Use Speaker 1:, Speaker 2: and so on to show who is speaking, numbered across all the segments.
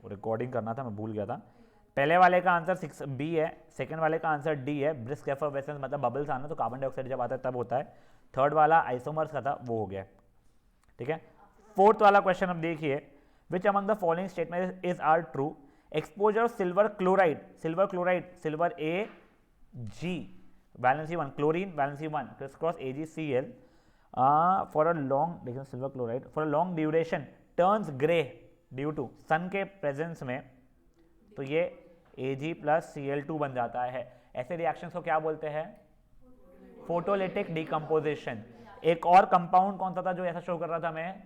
Speaker 1: Recording करना था, मैं भूल गया था। पहले वाले का आंसर 6B है, सेकंड वाले का आंसर D है। ब्रिस्क एफर्वेसेंस मतलब बबल्स आना, तो कार्बन डाइऑक्साइड जब आता है तब होता है। थर्ड वाला आइसोमर्स का था, वो हो गया। ठीक है, फोर्थ वाला क्वेश्चन अब देखिए, which among the following statement is are true. Exposure of silver chloride, silver Ag, valency 1, chlorine valency 1, criss cross AgCl for a long, देखिए silver chloride for a long duration turns grey due to sun के presence में, तो ये Ag+Cl2 बन जाता है। ऐसे reactions को क्या बोलते हैं? Photolytic decomposition. एक और कंपाउंड कौन सा था जो ऐसा शो कर रहा था हमें?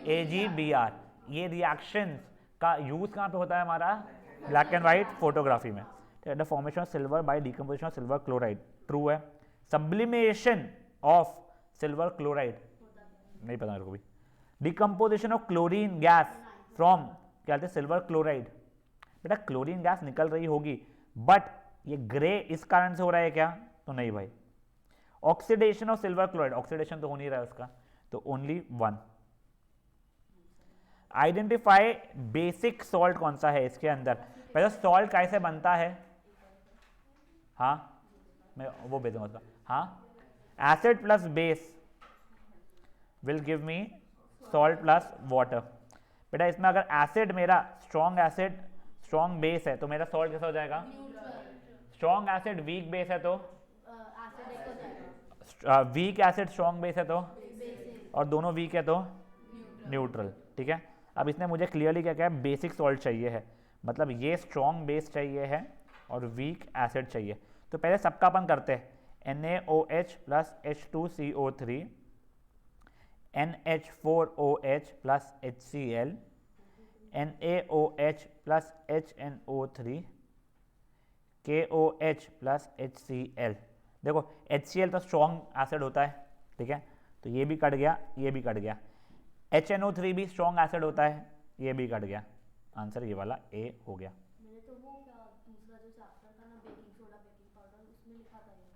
Speaker 1: AgBr। ये रिएक्शंस का यूज कहाँ पे होता है हमारा? ब्लैक एंड व्हाइट फोटोग्राफी में। The formation of silver by decomposition of silver chloride, true है। सब्लिमेशन ऑफ सिल्वर क्लोराइड, नहीं पता मेरे को भी। Decomposition of chlorine gas from, क्या कहते हैं, सिल्वर क्लोराइड। बेटा क्लोरीन गैस निकल रही होगी, बट ये ग्रे इस कारण से हो रहा है क्या? तो नहीं भाई। Oxidation of silver chloride, oxidation तो हो नहीं रहा है उसका, तो ओनली 1। आइडेंटिफाई बेसिक सॉल्ट कौन सा है इसके अंदर? पहले सॉल्ट कैसे बनता है? हाँ, मैं वो भेजूंगा उसका। हाँ, acid plus base will give me salt plus water. बेटा इसमें अगर एसिड मेरा स्ट्रॉन्ग एसिड स्ट्रॉन्ग बेस है तो मेरा सॉल्ट कैसा हो जाएगा? स्ट्रॉन्ग एसिड वीक बेस है तो वीक एसिड स्ट्रॉन्ग बेस है तो, और दोनों वीक है तो न्यूट्रल। ठीक है, अब इसने मुझे क्लियरली क्या कहा? बेसिक सॉल्ट चाहिए है, मतलब ये स्ट्रॉन्ग बेस चाहिए है और वीक एसिड चाहिए। तो पहले सबका अपन करते हैं। NaOH plus H2CO3, NH4OH plus HCl, NaOH plus HNO3, KOH plus HCl। देखो HCl तो स्ट्रॉन्ग एसिड होता है, ठीक है, तो ये भी कट गया, ये भी कट गया। HNO3 भी स्ट्रॉन्ग एसिड होता है, ये भी कट गया। आंसर ये वाला A हो गया।
Speaker 2: मैंने तो वो क्या दूसरा जो चैप्टर था ना, बेकिंग सोडा बेकिंग पाउडर, उसमें लिखा था ये।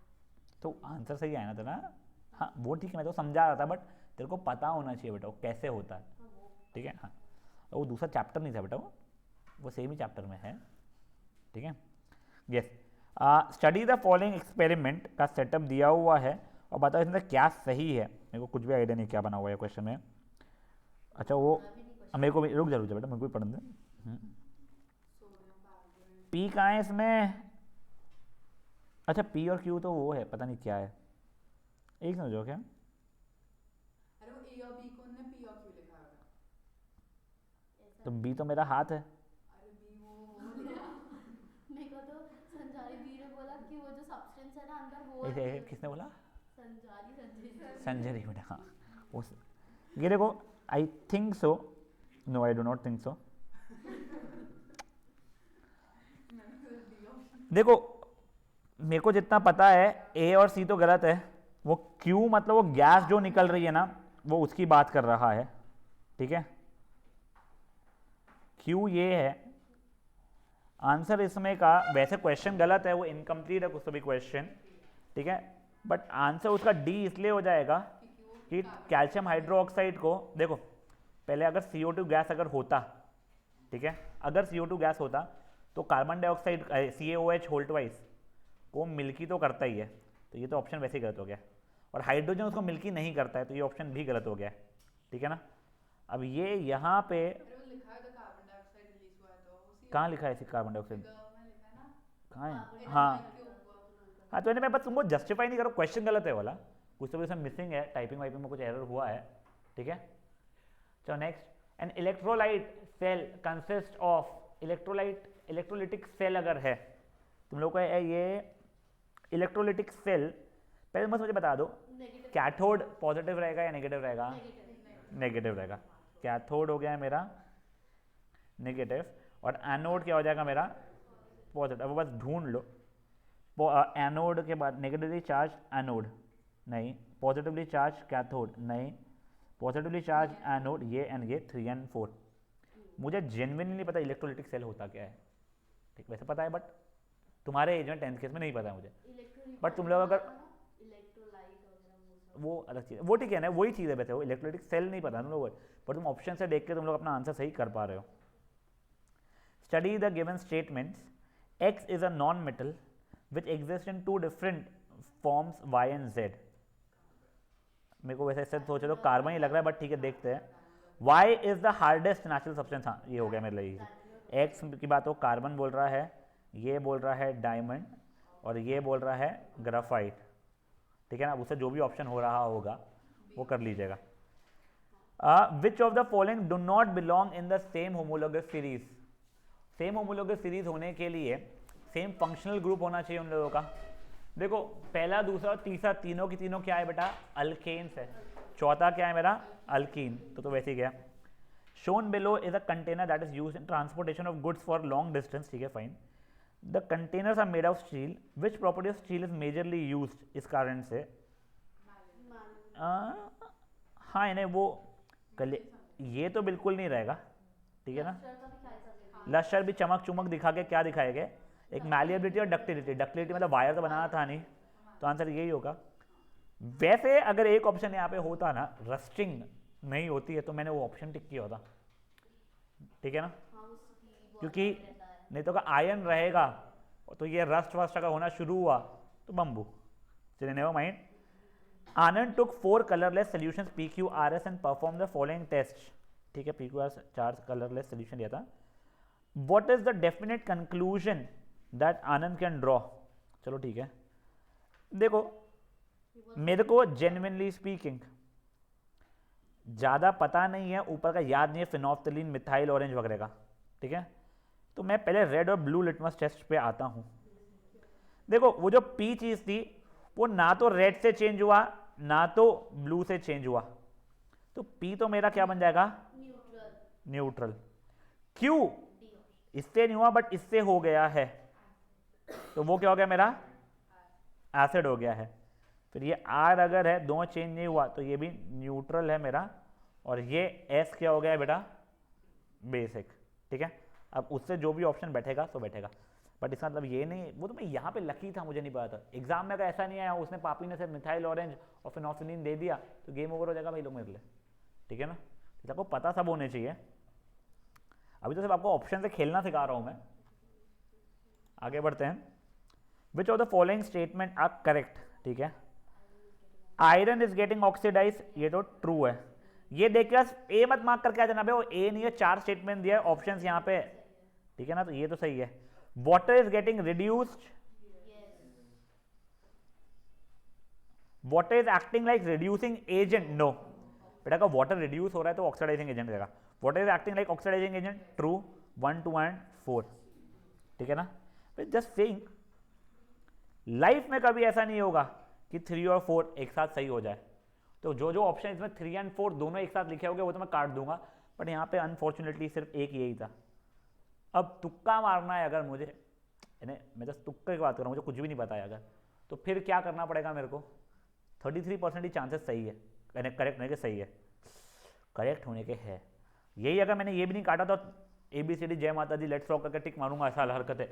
Speaker 1: तो आंसर सही आया ना तेरा? हाँ वो ठीक है, मैं तो समझा रहा था, बट तेरे को पता होना चाहिए बेटा वो कैसे होता है। ठीक है, हाँ, वो दूसरा चैप्टर नहीं था बेटा, वो सेम ही चैप्टर में है। ठीक है, yes. Study the following experiment का सेटअप दिया हुआ है और बताओ इसमें क्या सही है। मेरे को कुछ भी आइडिया नहीं क्या बना हुआ है क्वेश्चन में। अच्छा वो मेरे को भी, रुक जा बेटा, मेरे को भी पढ़ने दे। पी कहाँ है इसमें? अच्छा पी और क्यू तो वो है, पता नहीं क्या है, एक समझो क्या।
Speaker 3: अरे वो ए और बी को ने पी और क्यू लिखा है।
Speaker 1: तो बी तो मेरा हाथ है।
Speaker 3: अरे बी वो
Speaker 2: मेरे को तो संजारी दी ने बोला कि वो जो सब्सटेंस है ना अंदर वो
Speaker 1: ऐसे किसने बोला?
Speaker 2: संजारी
Speaker 1: संजय बेटा, हाँ उस ये देखो, I think so, no I do not think so. देखो मेरे को जितना पता है ए और सी तो गलत है, वो क्यू मतलब वो गैस जो निकल रही है ना, वो उसकी बात कर रहा है। ठीक है, क्यू ये है आंसर इसमें का। वैसे क्वेश्चन गलत है, वो इनकम्प्लीट है कुछ तो भी क्वेश्चन, ठीक है, बट आंसर उसका डी इसलिए हो जाएगा कि कैल्शियम हाइड्रोक्साइड को, देखो पहले अगर CO2 गैस अगर होता, ठीक है, अगर CO2 गैस होता तो कार्बन डाइऑक्साइड CaOH होल ट्वाइस को मिल्की तो करता ही है, तो ये तो ऑप्शन वैसे ही गलत हो गया। और हाइड्रोजन उसको मिल्की नहीं करता है, तो ये ऑप्शन भी गलत हो गया। ठीक है ना, अब ये यहाँ पे
Speaker 3: लिखा है तो कार्बन डाइऑक्साइड रिलीज हुआ है, तो उसी
Speaker 1: कहाँ लिखा है इसे कार्बन डाइऑक्साइड?
Speaker 3: में लिखा है ना।
Speaker 1: कहाँ है? हाँ हाँ, तो मैं बस तुमको जस्टिफाई नहीं करो, क्वेश्चन गलत है वाला, कुछ तो भी उसमें मिसिंग है, टाइपिंग वाइपिंग में कुछ एरर हुआ है। ठीक है, चलो next. An electrolyte cell consist of, electrolytic cell अगर है तुम लोग को ये इलेक्ट्रोलिटिक सेल, पहले बस मुझे बता दो कैथोड पॉजिटिव रहेगा या नेगेटिव रहेगा? नेगेटिव रहेगा। कैथोड हो गया है मेरा नेगेटिव और एनोड क्या हो जाएगा मेरा? पॉजिटिव। अब बस ढूंढ लो, एनोड के बाद नेगेटिवली चार्ज एनोड नहीं, पॉजिटिवली चार्ज कैथोड नहीं, पॉजिटिवली चार्ज एनोड, ये एंड ये 3 और 4। मुझे जेन्युइनली नहीं पता इलेक्ट्रोलिटिक सेल होता क्या है। ठीक, वैसे पता है बट तुम्हारे एज में 10th केस में नहीं पता है मुझे, बट तुम लोग अगर वो अलग चीज़, वो ठीक है ना, वही चीज़ है वैसे, वो इलेक्ट्रोलिटिक सेल नहीं पता तुम लोग, पर तुम ऑप्शन से देख के तुम लोग अपना आंसर सही कर पा रहे हो। Study the given statements, X is a non metal which exist in 2 different forms Y and Z. मेरे को वैसे इससे सोचे तो कार्बन ही लग रहा है, बट ठीक है देखते हैं। Y is the hardest natural substance, हाँ ये हो गया मेरे लिए। एक्स की बात हो, कार्बन बोल रहा है, ये बोल रहा है डायमंड, और ये बोल रहा है ग्राफाइट, ठीक है ना। उससे जो भी ऑप्शन हो रहा होगा वो कर लीजिएगा। विच of the following do not belong in the same homologous series. Same homologous series होने के लिए सेम फंक्शनल ग्रुप होना चाहिए उन लोगों का। देखो पहला, दूसरा और तीसरा तीनों की तीनों क्या है बेटा, अल्केन्स है। चौथा क्या है मेरा, अल्कीन, तो वैसे ही गया। Shown below is a container that is used in transportation of goods for long distance, ठीक है fine. The containers are made of steel, which property of steel is majorly used, इस कारण से हाँ इन्हें वो ये तो बिल्कुल नहीं रहेगा, ठीक है ना। लश्कर भी चमक चुमक दिखा के क्या दिखाएंगे, एक मैलिएबिलिटी और डक्टिलिटी। डक्टिलिटी मतलब वायर तो बनाना था नहीं, तो आंसर यही होगा। वैसे अगर एक ऑप्शन यहाँ पे होता ना, रस्टिंग नहीं होती है, तो मैंने वो ऑप्शन टिक किया होता, ठीक है ना, क्योंकि नहीं तो अगर आयरन रहेगा तो ये रस्ट वस्ट अगर होना शुरू हुआ तो बम्बू। चलिए never mind. Anand took 4 colourless solutions PQRS and perform the following test, ठीक है। PQRS 4 कलरलेस सॉल्यूशन दिया था। What is the definite conclusion that Anand can draw. चलो ठीक है, देखो मेरे को जेन्युइनली स्पीकिंग ज़्यादा पता नहीं है, ऊपर का याद नहीं है, फिनोफ्थलीन, मिथाइल ऑरेंज वगैरह का, ठीक है। तो मैं पहले रेड और ब्लू लिटमस टेस्ट पे आता हूँ। देखो वो जो पी चीज़ थी वो ना तो रेड से चेंज हुआ ना तो ब्लू से चेंज हुआ, तो पी तो मेरा क्या बन जाएगा, न्यूट्रल। क्यों, इससे नहीं हुआ बट इससे हो गया है, तो वो क्या हो गया मेरा, एसिड हो गया है। फिर ये आर अगर है, दोनों चेंज नहीं हुआ, तो ये भी न्यूट्रल है मेरा, और ये एस क्या हो गया है बेटा, बेसिक, ठीक है। अब उससे जो भी ऑप्शन बैठेगा तो बैठेगा, बट इसका मतलब ये नहीं, वो तो मैं यहाँ पे लकी था, मुझे नहीं पता था। एग्जाम में अगर ऐसा नहीं आया, उसने पापी ने सिर्फ मिथाइल ऑरेंज और फिनोफ्थलीन दे दिया, तो गेम ओवर हो जाएगा भाई लोग मेरे लिए, ठीक है ना। तो आपको पता सब होने चाहिए। अभी तो सिर्फ आपको ऑप्शन से खेलना सिखा रहा हूँ मैं। आगे बढ़ते हैं। Which of the following statement are correct, ठीक है। आयरन इज गेटिंग ऑक्सीडाइज, ये तो ट्रू है। ये देखिए ए मत मार्क करके आ जाना भाई, वो ए नहीं है, 4 स्टेटमेंट दिया है, ऑप्शंस यहाँ पे, ठीक है ना, तो ये तो सही है। Water is getting reduced, water is acting like reducing agent, no. बेटा का वाटर रिड्यूस हो रहा है तो ऑक्सीडाइजिंग एजेंट देगा। Water is acting like oxidising agent, true, 1, 2 and 4, ठीक है ना। जस्ट सेइंग, लाइफ में कभी ऐसा नहीं होगा कि 3 और 4 एक साथ सही हो जाए। तो जो जो ऑप्शन इसमें 3 एंड 4 दोनों एक साथ लिखे होंगे वो तो मैं काट दूंगा, बट यहाँ पे अनफॉर्चुनेटली सिर्फ एक यही था। अब तुक्का मारना है अगर मुझे, मैं जस्ट तुक्के की बात कर रहा हूँ, मुझे कुछ भी नहीं पता है अगर, तो फिर क्या करना पड़ेगा मेरे को, 33% ही चांसेस सही है, करेक्ट होने के सही है, करेक्ट होने के है। यही अगर मैंने ये भी नहीं काटा तो ABCD जय माता दी लेट्स रॉक करके टिक मारूंगा, ऐसा हरकत है,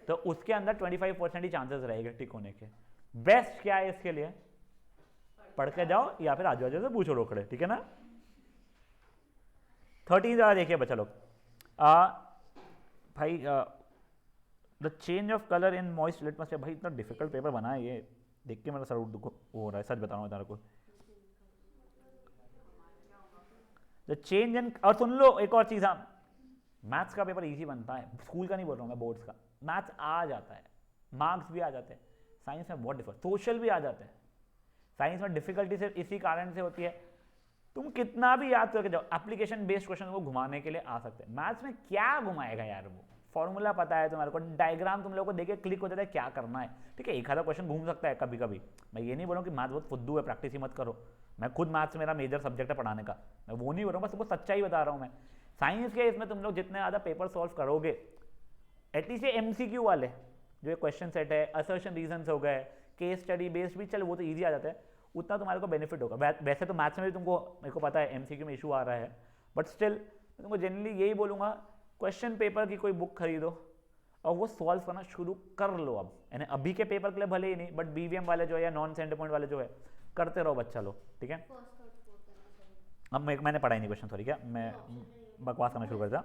Speaker 1: तो उसके अंदर 25% ही चांसेस रहेगा टिक होने के। बेस्ट क्या है इसके लिए, पढ़ के जाओ या फिर आजू बाजू से पूछो रोकड़े, ठीक है ना। 13 ज़्यादा देखिए बच्चा लोग। भाई the change of colour in moist litmus, भाई इतना डिफिकल्ट पेपर बना है ये, देख के मेरा सर हो रहा है, सच बता रहा हूँ तेरे को। द चेंज इन, और सुन लो एक और चीज़, हाँ मैथ्स का पेपर इजी बनता है, स्कूल का नहीं बोल रहा हूँ मैं, बोर्ड्स का। मैथ्स आ जाता है, मार्क्स भी आ जाते हैं, साइंस में बहुत डिफिकल्ट, सोशल भी आ जाते हैं। साइंस में डिफिकल्टी सिर्फ इसी कारण से होती है, तुम कितना भी याद करके जाओ, एप्लीकेशन बेस्ड क्वेश्चन को घुमाने के लिए आ सकते हैं। मैथ्स में क्या घुमाएगा यार, वो फॉर्मूला पता है तुम्हारे को, डायग्राम तुम लोगों को देखे क्लिक हो जाता है क्या करना है, ठीक है। एक आधा क्वेश्चन घूम सकता है कभी कभी, मैं ये नहीं बोल रहा हूँ कि मैथ्स बहुत फुद्दू है, प्रैक्टिस ही मत करो। मैं खुद मैथ्स मेरा मेजर सब्जेक्ट है पढ़ाने का, मैं वो नहीं बोल रहा हूँ, बस तुमको सच्चाई बता रहा हूँ मैं। साइंस के इसमें तुम लोग जितने ज़्यादा पेपर सॉल्व करोगे, एटलीस्ट ये MCQ वाले जो ये क्वेश्चन सेट है, असर्शन रीजंस हो गए, केस स्टडी बेस्ड भी, चल वो तो ईजी आ जाता है, उतना तुम्हारे को बेनिफिट होगा। वैसे तो मैथ्स में भी तुमको, मेरे को पता है MCQ में इशू आ रहा है, बट स्टिल मैं तुमको जनरली यही बोलूँगा, क्वेश्चन पेपर की कोई बुक खरीदो और वो सॉल्व करना शुरू कर लो। अब यानी अभी के पेपर के लिए भले ही नहीं, बट BVM वाले जो है या नॉन सेंटर पॉइंट वाले जो है, करते रहो बच्चा लोग, ठीक है। अब मैंने पढ़ा ही नहीं क्वेश्चन, सॉरी, क्या मैं बकवास करना शुरू कर दिया।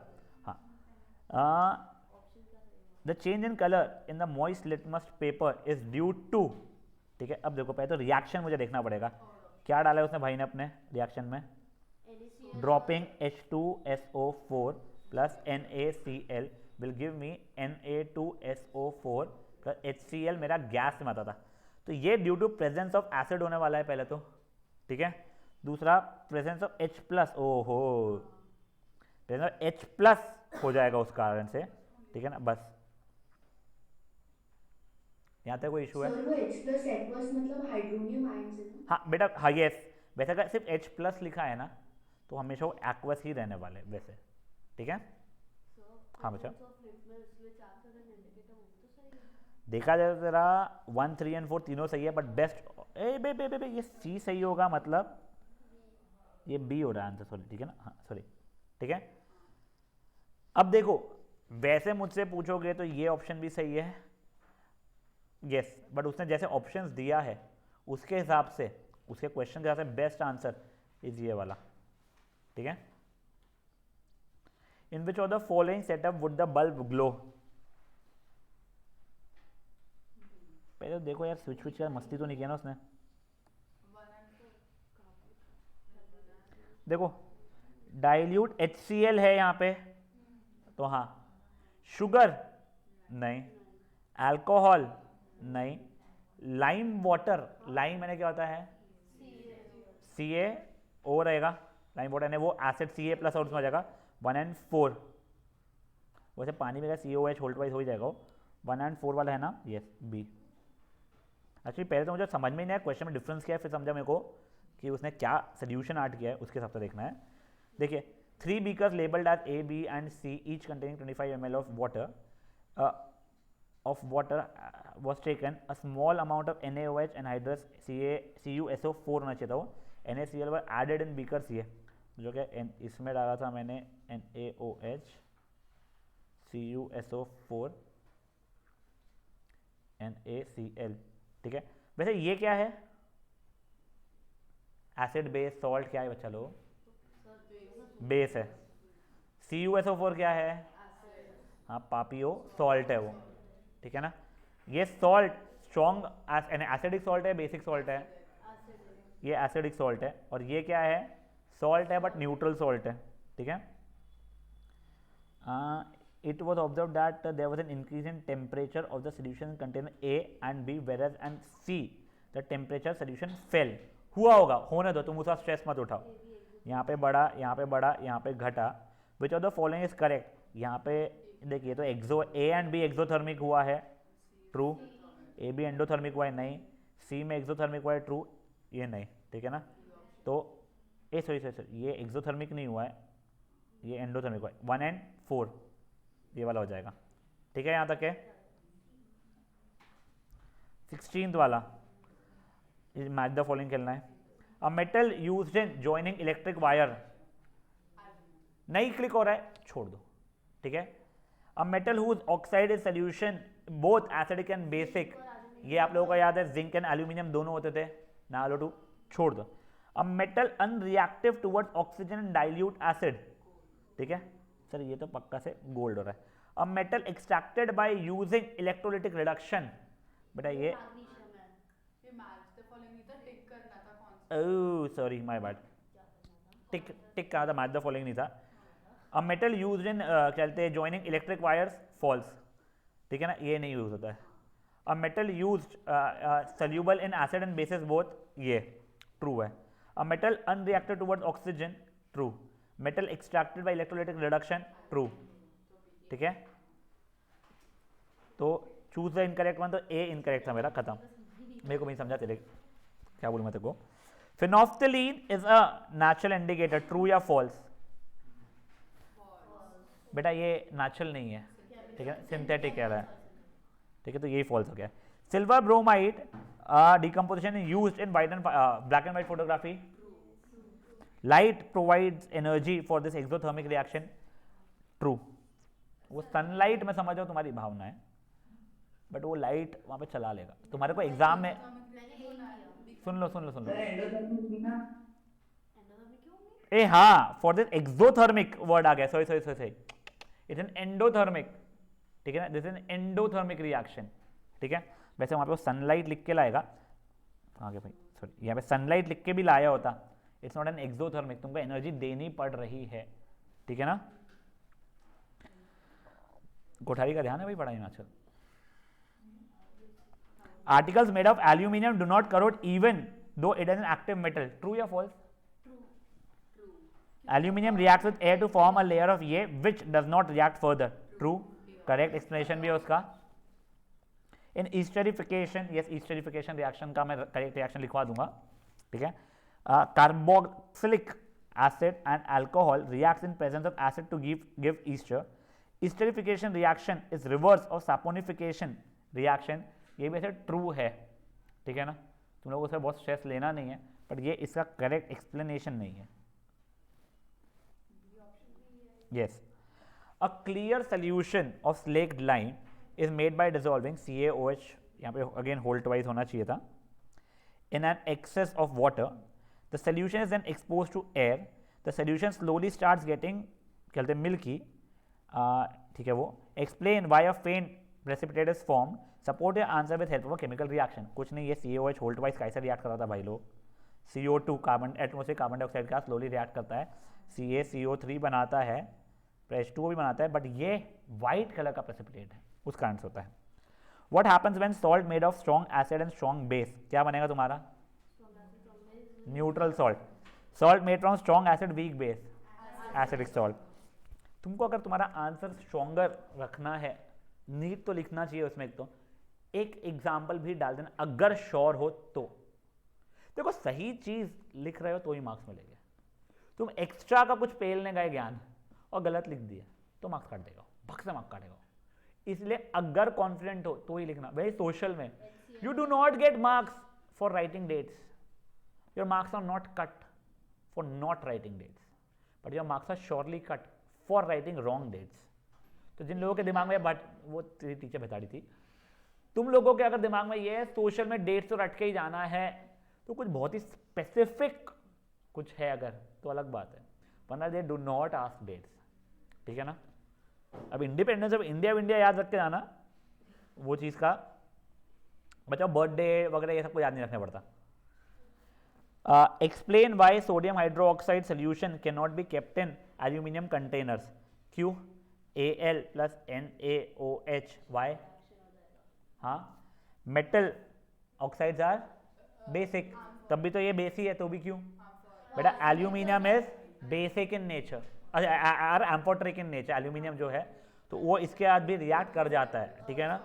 Speaker 1: हाँ the change in colour in the moist litmus paper is due to, ठीक है। अब देखो पहले तो रिएक्शन मुझे देखना पड़ेगा, क्या डाला है उसने भाई ने अपने रिएक्शन में, dropping H2SO4 plus NaCl will give me Na2SO4 plus HCl, मेरा गैस में आता था। तो ये due to presence of acid होने वाला है पहले तो, ठीक है। दूसरा प्रेजेंस ऑफ H प्लस, ओहो प्रेजेंस ऑफ H प्लस हो जाएगा उस कारण से, ठीक है ना। बस यहाँ तक कोई इशू है?
Speaker 2: सर वो H+ एक्वस मतलब हाइड्रोनियम आयंस है ना?
Speaker 1: हाँ बेटा, हाँ यस, वैसे अगर सिर्फ H प्लस लिखा है ना तो हमेशा वो एक्वस ही रहने वाले वैसे, ठीक है। हाँ बच्चा, देखा जाए तो तेरा 1, 3 और 4 तीनों सही है, बट बेस्ट ए बे बे बे बे ये C सही होगा, मतलब ये B हो रहा है आंसर, सॉरी, ठीक है ना, हाँ सॉरी, ठीक है। अब देखो वैसे मुझसे पूछोगे तो ये ऑप्शन भी सही है, यस, बट उसने जैसे ऑप्शंस दिया है उसके हिसाब से, उसके क्वेश्चन के हिसाब से बेस्ट आंसर इज ये वाला, ठीक है। In which of the following setup would the bulb glow? पहले तो देखो यार, स्विच यार मस्ती तो नहीं किया ना उसने। देखो डाइल्यूट HCl है यहाँ पे, तो हाँ, शुगर नहीं, अल्कोहल नहीं, लाइम वाटर, लाइम मैंने क्या होता है, CaO रहेगा, लाइम वाटर ने वो एसिड Ca प्लस और उसमें आ जाएगा 1 and 4, वैसे पानी में COH होल्ड वाइज हो ही जाएगा, 1 and 4 वाला है ना, यस B। एक्चुअली पहले तो मुझे समझ में ही नहीं आया क्वेश्चन में डिफरेंस क्या है, फिर समझा मेरे को कि उसने क्या सोल्यूशन ऐड किया है, उसके हिसाब से देखना है। देखिए 3 beakers labeled as A, B and C each containing 25 ml of water was taken. A small amount of NaOH and hydrous CuSO4 होना चाहिए था वो, NaCl were added in beaker C, जो कि इसमें डाला था मैंने NaOH CuSO4 NaCl, ठीक है। वैसे ये क्या है, एसिड बेस सॉल्ट क्या है बच्चा लोग, बेस है। CuSO4 क्या है, हाँ पापियो सॉल्ट है वो, ठीक है ना। ये सॉल्ट स्ट्रॉन्ग एसिडिक सॉल्ट है, बेसिक सॉल्ट है, ये एसिडिक सॉल्ट है, और ये क्या है, सॉल्ट है बट न्यूट्रल सॉल्ट है, ठीक है। It was observed that there was an increase in temperature of the solution container A and B, whereas and C the temperature solution fell. हुआ होगा, होने दो, तुम उसका स्ट्रेस मत उठाओ, यहाँ पे बढ़ा, यहाँ पे बढ़ा, यहाँ पे घटा। विच of the following is correct? यहाँ पे देखिए तो एक्सो A एंड B एक्सोथर्मिक हुआ है, ट्रू। A B एंडोथर्मिक हुआ है, नहीं। C में एक्सोथर्मिक हुआ है, ट्रू, ये नहीं, ठीक है ना। तो सॉरी ये एक्सोथर्मिक नहीं हुआ है, ये एंडोथर्मिक हुआ है, 1 and 4 ये वाला हो जाएगा, ठीक है। यहाँ तक है। 16th वाला मैच द फॉलोइंग खेलना है। A metal used in joining electric wire, नहीं क्लिक हो रहा है, छोड़ दो, ठीक है। A metal whose oxide is solution both acidic and basic, ये आप लोगों को याद है, जिंक एंड एल्यूमिनियम दोनों होते थे, ना लो टू, छोड़ दो। A metal unreactive towards oxygen and dilute acid, ठीक है सर, ये तो पक्का से गोल्ड हो रहा है। A metal extracted by using electrolytic reduction, बेटा ये
Speaker 3: मैच द फॉलोइंग नहीं था, टिक करना था कौन सा,
Speaker 1: ओह सॉरी माय बैड, टिक कहा था, मैच द फॉलोइंग नहीं था। अ मेटल यूज्ड इन कहते हैं जॉइनिंग इलेक्ट्रिक वायर्स, फॉल्स, ठीक है ना, ये नहीं यूज होता है। A metal used soluble in acid and bases both, ये ट्रू है। A metal unreacted towards oxygen, true. Metal extracted bye electrolytic reduction, true, ठीक है। तो चूज द इनकरेक्ट वन, तो ए इनकरेक्ट था मेरा, खत्म। मेरे को नहीं समझा तेरे क्या बोलूँ मैं तेरे को। Phenolphthalein is a natural indicator, true या फॉल्स? बेटा ये नेचुरल नहीं है, ठीक है, सिंथेटिक कह रहा है, ठीक है, तो यही फॉल्स हो गया। Silver bromide decomposition used in white and black and white photography, light provides energy for this exothermic reaction, true. वो सनलाइट में समझो तुम्हारी भावना है, बट वो लाइट वहां पे चला लेगा तुम्हारे को एग्जाम में। सुन लो ए हाँ, फॉर दिस एक्सोथर्मिक वर्ड आ गया, सॉरी इट्स एन एंडोथर्मिक, ठीक है ना, दिस इज एंडोथर्मिक रिएक्शन, ठीक है। वैसे वहाँ पे सनलाइट लिख के लाएगा आगे भाई, सॉरी यहाँ पे सनलाइट लिख के भी लाया होता, इट्स नॉट एन एक्सोथर्मिक, तुमको एनर्जी देनी पड़ रही है, ठीक है ना। कोठारी का ध्यान है भाई पढ़ाई में आजकल। Articles made of aluminium do not corrode even though it is an active metal, true या false? Aluminium reacts with air to form a layer of ये which does not react further, true, correct explanation भी है उसका। इन ईस्टरिफिकेशन, yes ईस्टरिफिकेशन reaction का मैं correct reaction लिखवा दूंगा, ठीक है। Carboxylic acid and alcohol reacts in presence of acid to give ester. Esterification reaction is reverse of saponification reaction, ये भी ऐसे ट्रू है, ठीक है ना। तुम लोगों को बहुत स्ट्रेस लेना नहीं है, बट ये इसका करेक्ट एक्सप्लेनेशन नहीं है। Yes, a clear solution of slaked lime is made by dissolving CaOH, यहाँ पे अगेन होल्ड ट्वाइस होना चाहिए था, in an excess of water. The solution is then exposed to air. The solution slowly starts getting कहते हैं milky, ठीक है वो। Explain why a faint precipitate is formed. Support your answer with help of a chemical reaction. कुछ नहीं, ये CaOH hold wise कैसे react कर रहा था भाई लोग, CO2 carbon atmosphere carbon dioxide का स्लोली रिएक्ट करता है, CaCO3 बनाता है, H2O भी बनाता है, बट ये वाइट कलर का प्रेसिपिटेट है, उस कारण से होता है। What happens when salt made of strong acid and strong base, क्या बनेगा तुम्हारा? Neutral salt. Salt made from strong acid weak base, acidic salt. तुमको अगर तुम्हारा आंसर स्ट्रॉन्गर रखना है, नीट तो लिखना चाहिए उसमें, एक एग्जाम्पल भी डाल देना अगर श्योर हो तो। देखो सही चीज लिख रहे हो तो ही मार्क्स मिलेंगे, तुम एक्स्ट्रा का कुछ पेलने गए ज्ञान और गलत लिख दिया तो मार्क्स काट देगा, भग से मार्क्स काटेगा। इसलिए अगर कॉन्फिडेंट हो तो ही लिखना। भाई सोशल में you do not get marks for writing dates, your marks are not cut for not writing dates, but your marks are surely cut for writing wrong dates. तो जिन लोगों के दिमाग में, बट वो टीचर बता रही थी, तुम लोगों के अगर दिमाग में ये है सोशल में डेट्स तो रट के ही जाना है, तो कुछ बहुत ही स्पेसिफिक कुछ है अगर तो अलग बात है, वरना they do not ask dates, ठीक है ना। अब इंडिपेंडेंस ऑफ इंडिया याद रख के जाना, वो चीज़ का बच्चा बर्थडे वगैरह ये सबको याद नहीं रखना पड़ता। Explain why sodium hydroxide solution can not be kept in aluminium containers, क्यों? Al plus NaOH, why? हाँ, मेटल ऑक्साइड्स आर बेसिक, तब भी तो ये बेसी है, तो भी क्यों? बेटा aluminium is basic in nature, or amphoteric in nature, aluminium जो है तो वो इसके साथ भी रिएक्ट कर जाता है, ठीक है ना।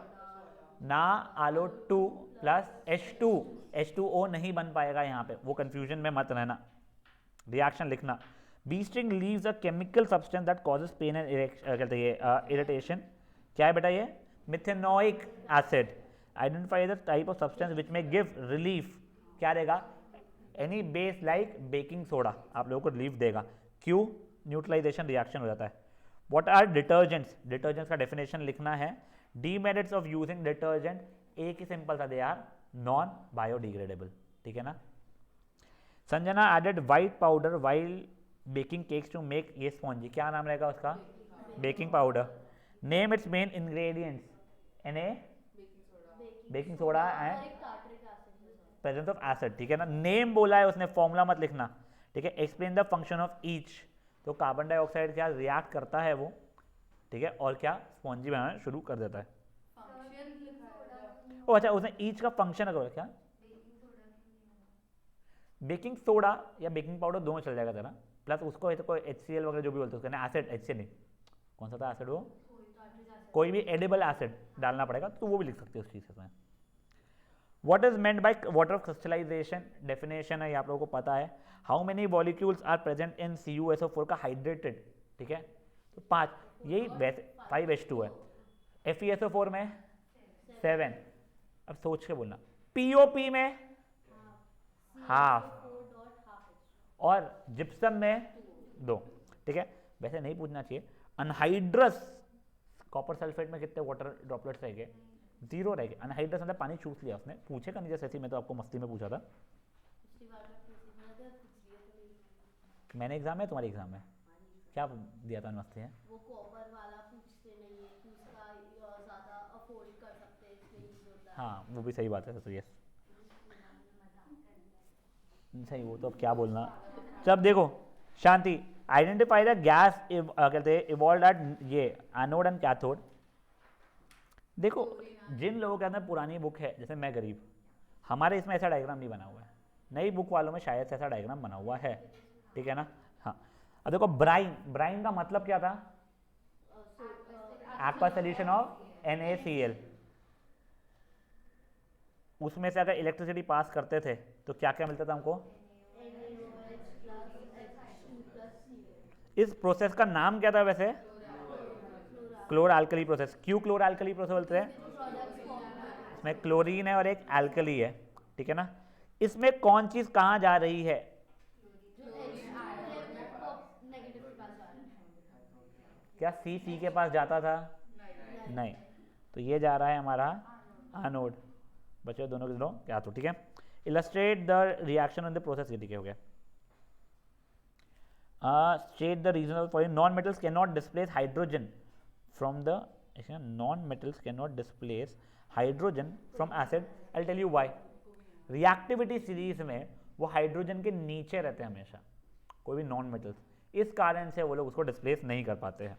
Speaker 1: ALO2 प्लस H2O नहीं बन पाएगा यहाँ पे, वो कंफ्यूजन में मत रहना, रिएक्शन लिखना। Bee sting leaves a chemical substance that causes pain and कहते हैं इरिटेशन, क्या है बेटा ये? Methanoic acid. Identify the type of substance which में गिव रिलीफ, क्या देगा? Any base like baking soda आप लोगों को रिलीफ देगा, क्यों? न्यूट्रलाइजेशन रिएक्शन हो जाता है। What are detergents? डिटर्जेंट्स का डेफिनेशन लिखना है। डीमेरिट्स ऑफ यूजिंग डिटर्जेंट, एक ही सिंपल सा, दे आर नॉन बायोडिग्रेडेबल, ठीक है ना। Sanjana added white powder while baking cakes to make ये स्पॉन्जी, क्या नाम रहेगा उसका? Baking powder. Name its main ingredients, Na baking soda and presence of acid, ठीक है ना। नेम बोला है उसने, फॉर्मूला मत लिखना, ठीक है। Explain the function of each, तो कार्बन डाइऑक्साइड क्या रिएक्ट करता है वो, ठीक है, और क्या स्पॉन्जी बनाना शुरू कर देता है। ओ अच्छा, उसने ईच का फंक्शन अगर क्या, बेकिंग सोडा या बेकिंग पाउडर दोनों चल जाएगा तेरा, प्लस उसको HCl वगैरह जो भी बोलते हैं उसका एसिड, HCl नहीं, कौन सा था एसिड वो, कोई भी एडिबल एसिड डालना पड़ेगा, तो वो भी लिख सकते हैं उस चीज़ में। What is meant by water crystallization? Definition है, ये आप लोगों को पता है। How many molecules are present in CuSO4 का हाइड्रेटेड, ठीक है, तो 5, यही वैसे 5H2 है। FeSO4 में 7, अब सोच के बोलना। POP में हाफ, और जिप्सम में 2, ठीक है। वैसे नहीं पूछना चाहिए। अनहाइड्रस कॉपर सल्फेट में कितने वाटर ड्रॉपलेट्स रहेंगे? 0 रहेंगे। अनहाइड्रस मतलब पानी चूस लिया उसने, पूछेगा नहीं जैसे मैं तो आपको मस्ती में पूछा था। मैंने एग्जाम है, तुम्हारे एग्जाम में क्या दिया था मस्ती है?
Speaker 2: वो कॉपर वाला पूछते नहीं है कि उसका अफोर्ड कर सकते हैं इसलिए यूज होता है।
Speaker 1: हाँ वो भी सही बात है, तो यस सही, वो तो अब क्या बोलना। जब देखो शांति, आइडेंटिफाई द गैस कहते हैं इवॉल्व एट ये एनोड एंड कैथोड। देखो जिन लोगों के अंदर पुरानी बुक है, जैसे मैं गरीब, हमारे इसमें ऐसा डायग्राम नहीं बना हुआ है, नई बुक वालों में शायद से ऐसा डायग्राम बना हुआ है, ठीक है ना। हाँ अब देखो ब्राइन, ब्राइन का मतलब क्या था, एक्वा सोल्यूशन ऑफ NaCl। उसमें से अगर इलेक्ट्रिसिटी पास करते थे तो क्या क्या मिलता था हमको। इस प्रोसेस का नाम क्या था वैसे, क्लोर अल्कली प्रोसेस। क्यों क्लोर अल्कली प्रोसेस बोलते हैं, इसमें क्लोरीन है और एक अल्कली है, ठीक है ना। इसमें कौन चीज कहाँ जा रही है, क्या सी के पास जाता था, नहीं, तो ये जा रहा है हमारा एनोड, बचे दोनों के दोनों क्या, तो ठीक है। Illustrate the reaction on the process, ये ठीक है हो गया। State the reason for non metals can not displace hydrogen from the, non metals can not displace hydrogen from acid. I tell you why. Reactivity series में वो hydrogen के नीचे रहते हैं हमेशा, कोई भी नॉन मेटल्स, इस कारण से वो लोग उसको डिस्प्लेस नहीं कर पाते हैं।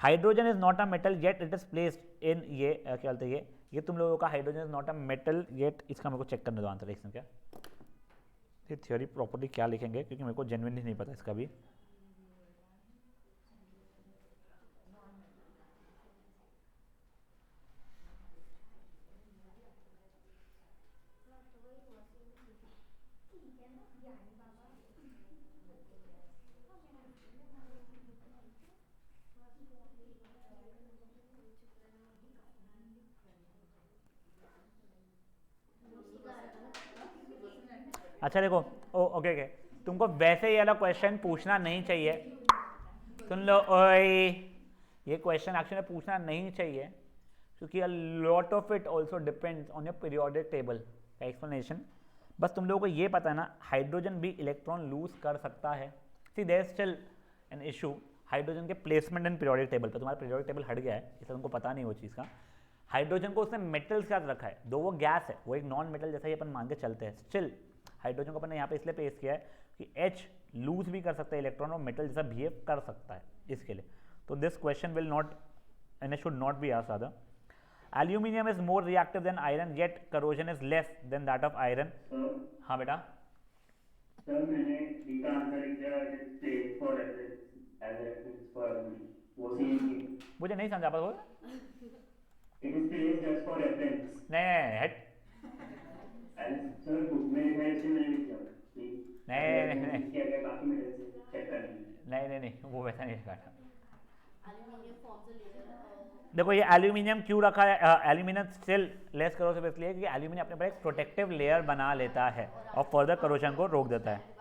Speaker 1: Hydrogen is not a metal yet it is placed in, ये क्या बोलते हैं, ये तुम लोगों का hydrogen is not a metal yet, इसका मेरे को चेक करने दो आंसर इसमें क्या, ये थ्योरी प्रॉपर्ली क्या लिखेंगे, क्योंकि मेरे को जेन्युइनली नहीं पता इसका भी। अच्छा देखो, ओके ओके, तुमको वैसे ये वाला क्वेश्चन पूछना नहीं चाहिए, सुन लो ओए, ये क्वेश्चन एक्चुअली पूछना नहीं चाहिए, क्योंकि a lot of it also depends on your periodic table का एक्सप्लेनेशन। बस तुम लोगों को ये पता है ना, हाइड्रोजन भी इलेक्ट्रॉन लूज कर सकता है। See there is still an issue hydrogen के प्लेसमेंट इन पीरियोडिक टेबल पर, तुम्हारा पीरियोडिक टेबल हट गया है, इसलिए तुमको पता नहीं वो चीज़ का। हाइड्रोजन को उसने मेटल के साथ रखा है, दो वो गैस है, वो एक नॉन मेटल जैसा ही अपन मान के चलते हैं, स्टिल हाइड्रोजन को अपन ने यहाँ पे इसलिए पेश किया है कि H लूज भी कर सकता है इलेक्ट्रॉन और मेटल जैसा बिहेव कर सकता है, इसके लिए। तो this question will not and it should not be asked other. Aluminium is more reactive than iron yet corrosion is less than that of iron. हाँ बेटा,
Speaker 4: सर मैंने डी का आंसर लिख दिया, it is place for reference, as reference for वो same ही है।
Speaker 1: मुझे नहीं समझा पर,
Speaker 4: it is place just for reference.
Speaker 1: नहीं हट,
Speaker 4: अरे सर बुक में लिखा है इसलिए मैंने लिख दिया कि
Speaker 1: नहीं
Speaker 4: रेफरेंस
Speaker 1: नहीं
Speaker 4: यूज किया गया बाकी मेटल से चेक करने के लिए।
Speaker 1: नहीं, वो वैसा नहीं रखा था।
Speaker 2: Aluminium forms a layer.
Speaker 1: देखो ये एल्यूमिनियम क्यों रखा है, एल्यूमिनियम स्टिल लेस करोसिव इसलिए कि एल्यूमिनियम अपने पर एक प्रोटेक्टिव लेयर बना लेता है और फर्दर करोजन को रोक देता है।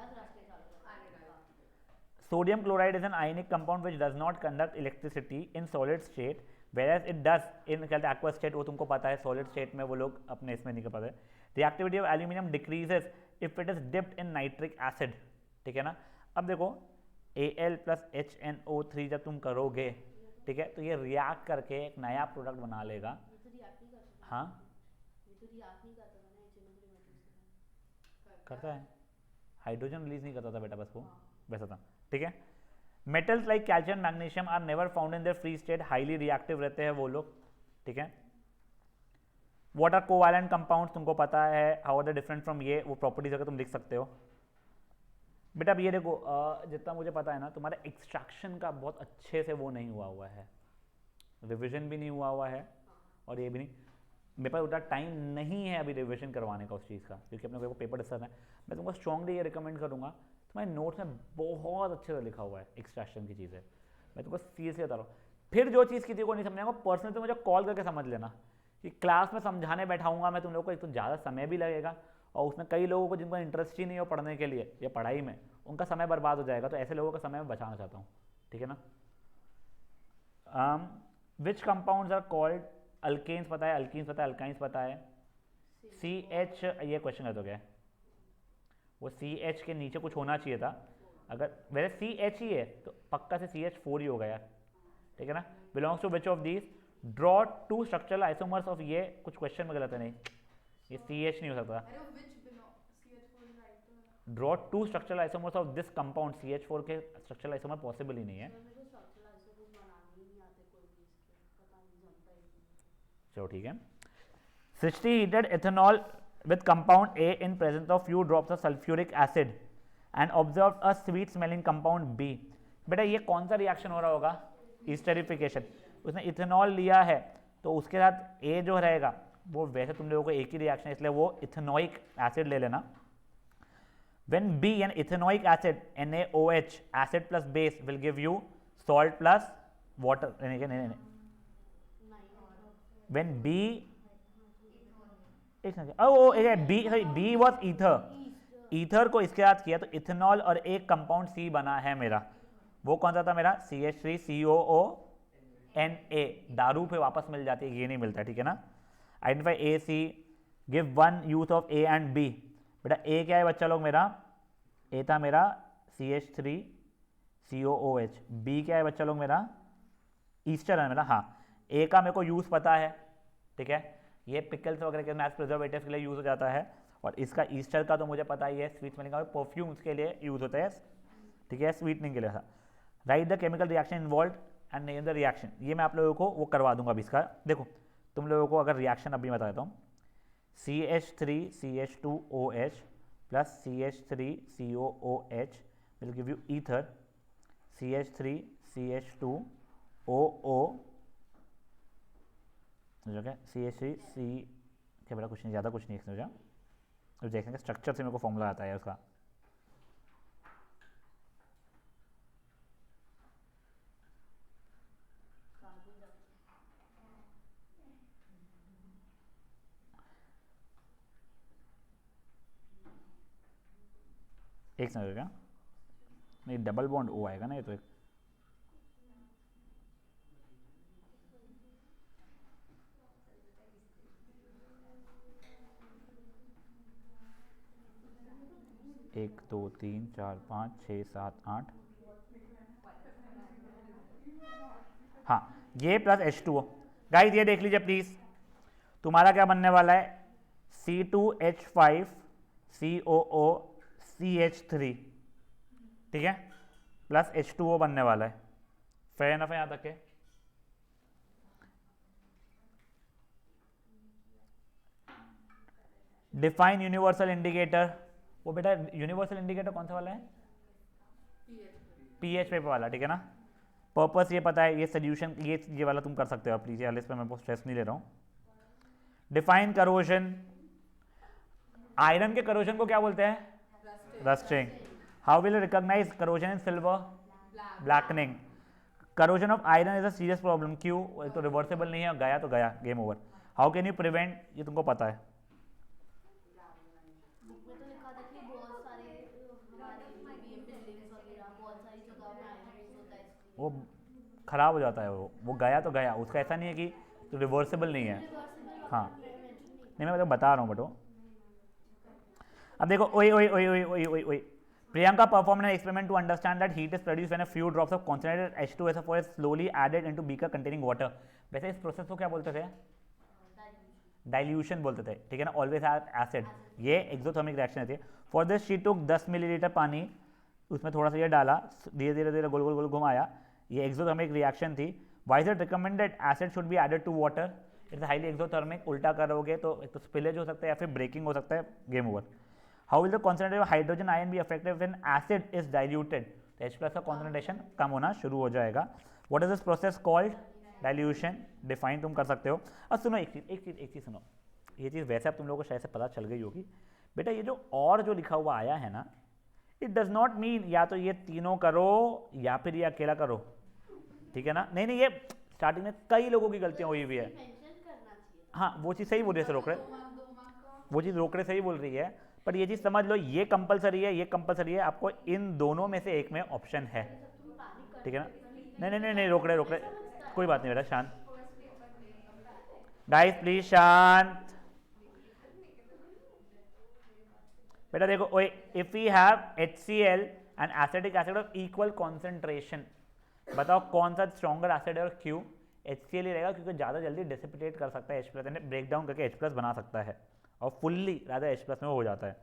Speaker 1: Sodium chloride is an ionic compound which does not conduct electricity in solid state where it does in aqua state, वो तुमको पता है, सॉलिड स्टेट में वो लोग अपने इसमें नहीं कर पाते। Reactivity of aluminium decreases if it is dipped in nitric acid, ठीक है ना। अब देखो Al + HNO3 जब तुम करोगे, ठीक है, तो ये रिएक्ट करके एक नया प्रोडक्ट बना लेगा।
Speaker 2: ये तो रिएक्ट नहीं करता।
Speaker 1: हाँ
Speaker 2: ये तो रिएक्ट नहीं करता था ना HNO3 मेटल्स के साथ।
Speaker 1: करता है, हाइड्रोजन रिलीज नहीं करता था बेटा, बस वो वैसा था, ठीक है। Metals like calcium magnesium are never found in their free state, highly reactive रहते हैं वो लोग, ठीक है। व्हाट आर कोवैलेंट कंपाउंड्स, तुमको पता है, how are the different from, ये वो प्रॉपर्टीज अगर तुम लिख सकते हो बेटा। अब ये देखो जितना मुझे पता है ना, तुम्हारे एक्सट्रैक्शन का बहुत अच्छे से वो नहीं हुआ है, रिविजन भी नहीं हुआ है, और ये भी नहीं, मेरे पास उतना टाइम नहीं है अभी रिविजन करवाने का उस चीज़ का, क्योंकि अपने को पेपर डिस्कस है। मैं तुमको स्ट्रॉन्गली ये रिकमेंड करूँगा, तुम्हारे नोट्स में बहुत अच्छे से लिखा हुआ है एक्सट्रैक्शन की चीज़ें, मैं तुमको सीरियसली बता रहा हूँ। फिर जो चीज़ किसी को नहीं समझाऊंगा पर्सनली तो मुझे कॉल करके समझ लेना, कि क्लास में समझाने बैठाऊंगा मैं तुम लोग को, एक तो ज़्यादा समय भी लगेगा, और उसमें कई लोगों को जिनको इंटरेस्ट ही नहीं हो पढ़ने के लिए या पढ़ाई में, उनका समय बर्बाद हो जाएगा, तो ऐसे लोगों का समय मैं बचाना चाहता हूँ, ठीक है ना। विच कंपाउंड्स आर कॉल्ड अल्केन्स, पता है, अल्कीन्स पता है, अल्काइंस पता है, CH, ये क्वेश्चन गलत हो गया, वो CH के नीचे कुछ होना चाहिए था, अगर वैसे CH ही है तो पक्का से CH4 ही होगा यार, ठीक है ना। Belongs to which of these, draw two structural isomers of, ये कुछ क्वेश्चन में गलत है, नहीं ये CH नहीं हो सकता।
Speaker 3: अरे वो which belong CH4 is right तो
Speaker 1: draw two structural isomers of this compound, CH4 के स्ट्रक्चरल आइसोमर पॉसिबल ही नहीं है।
Speaker 2: सर मेरे को स्ट्रक्चरल आइसोटोप बनाने ही नहीं आते कोई भी इसके, पता नहीं जमता ही नहीं।
Speaker 1: चलो ठीक है। Srishti heated ethanol with compound A in presence of few drops of sulfuric acid and observed a sweet smelling compound B। बेटा ये कौन सा रिएक्शन हो रहा होगा? ईस्टरिफिकेशन। उसने इथेनॉल लिया है तो उसके साथ A जो रहेगा वो वैसे तुम लोगों को एक ही रिएक्शन है, इसलिए वो इथेनोइक एसिड ले लेना। When B an ethanoic acid NaOH acid plus base will give you salt plus water। नहीं when B B was ether, ether को इसके साथ किया तो इथेनॉल और एक कंपाउंड सी बना है मेरा। वो कौन सा था मेरा? CH3COONA। दारू पे वापस मिल जाती है, ये नहीं मिलता, ठीक है ना। Identify A C, give one use of A and B. बेटा ए क्या है बच्चा लोग मेरा? ए था मेरा CH3COOH। बी क्या है बच्चा लोग मेरा? ईस्टर है मेरा। हाँ, ए का मेरे को यूज़ पता है, ठीक है, ये पिकल्स वगैरह के मैथ प्रिजर्वेटिव्स के लिए यूज़ हो जाता है। और इसका ईस्टर का तो मुझे पता ही है, स्वीट स्मेलिंग का परफ्यूम्स के लिए यूज़ होता है, ठीक है, स्वीटनिंग के लिए। Right the chemical reaction involve and name the reaction. ये मैं आप लोगों को वो करवा दूंगा अभी इसका। देखो तुम लोगों को अगर रिएक्शन अभी बता देता हूँ, CH3CH2OH plus CH3COOH will give you ether, CH3CH2OO जो क्या CH3C क्या बड़ा कुछ नहीं, ज़्यादा कुछ नहीं इसमें। अब देखेंगे स्ट्रक्चर से मेरे को फॉर्मूला आता है उसका। एक समझ क्या नहीं, डबल बॉन्ड O आएगा ना ये तो। एक एक दो तीन चार पाँच छः सात आठ, हाँ ये प्लस H2O। गाइस ये देख लीजिए प्लीज, तुम्हारा क्या बनने वाला है? C2H5COOCH3, ठीक है, प्लस H2O बनने वाला है। फेयर एनफ है यहाँ तक के? Define universal indicator. वो बेटा यूनिवर्सल इंडिकेटर कौन सा वाला है? पीएच पेपर वाला, ठीक है ना। पर्पस ये पता है, ये सोल्यूशन ये वाला तुम कर सकते हो प्लीज, इस पर मैं बहुत स्ट्रेस नहीं ले रहा हूँ। Define corrosion. आयरन के करोजन को क्या बोलते हैं? Rusting. How will recognise corrosion in silver? Blackening. Corrosion of iron is a serious problem. क्यों? तो रिवर्सेबल नहीं है, गया तो गया, game over. How can you prevent? ये तुमको पता है।
Speaker 2: बुक में तो लिखा था कि बहुत सारे हमारे बिल्डिंग्स वगैरह बहुत सारी जगह में आयरन यूज होता है इसलिए।
Speaker 1: वो खराब हो जाता है, वो गया तो गया, उसका ऐसा नहीं है कि तो रिवर्सेबल नहीं है। हाँ नहीं, मैं तो बता रहा हूँ बटो। अब देखो, ओए ओए ओए ओए ओए ओए ओए, Priyanka perform an experiment to understand that heat is produced when a few drops of concentrated H2SO4 is slowly added into beaker containing water. वैसे इस प्रोसेस को क्या बोलते थे? डाइल्यूशन बोलते थे, ठीक है ना। ऑलवेज एसिड, ये एक्सोथर्मिक रिएक्शन होती है। For this she took 10 millilitre पानी, उसमें थोड़ा सा ये डाला, धीरे धीरे धीरे गोल गोल गोल घुमाया, ये एक्सोथर्मिक रिएक्शन थी। Why is it recommended acid should be added to water? It's highly exothermic. उल्टा करोगे तो एक तो स्पिलेज हो सकता है या फिर ब्रेकिंग हो सकता है, game over. How will the concentration of hydrogen ion be affected when acid is diluted? H+ का कॉन्सेंट्रेशन कम होना शुरू हो जाएगा। What is this process called? Dilution. Define तुम कर सकते हो। अब सुनो एक चीज़ सुनो, ये चीज़ वैसे अब तुम लोगों को शायद से पता चल गई होगी बेटा। ये जो और जो लिखा हुआ आया है ना, इट डज नॉट मीन या तो ये तीनों करो या फिर ये अकेला करो, ठीक है ना। नहीं नहीं, ये स्टार्टिंग में कई लोगों की गलतियां हुई हुई है। हाँ वो चीज़ सही बोल रही है रोकड़े, वो चीज़ रोकड़े सही बोल रही है, पर ये चीज़ समझ लो, ये कंपलसरी है, ये कंपलसरी है, आपको इन दोनों में से एक में ऑप्शन है, ठीक है ना। नहीं नहीं नहीं नहीं, रोकड़े रोकड़े, कोई बात नहीं बेटा, शांत गाइस प्लीज, शांत बेटा। देखो ओए, if we have HCl and acetic acid of equal concentration, बताओ कौन सा स्ट्रॉन्गर एसिड है और क्यों? HCl ही रहेगा क्योंकि ज़्यादा जल्दी डिसिपिटेट कर सकता है H+, यानी ब्रेक डाउन करके H+ बना सकता है और फुल्ली रादर H+ में वो हो जाता है।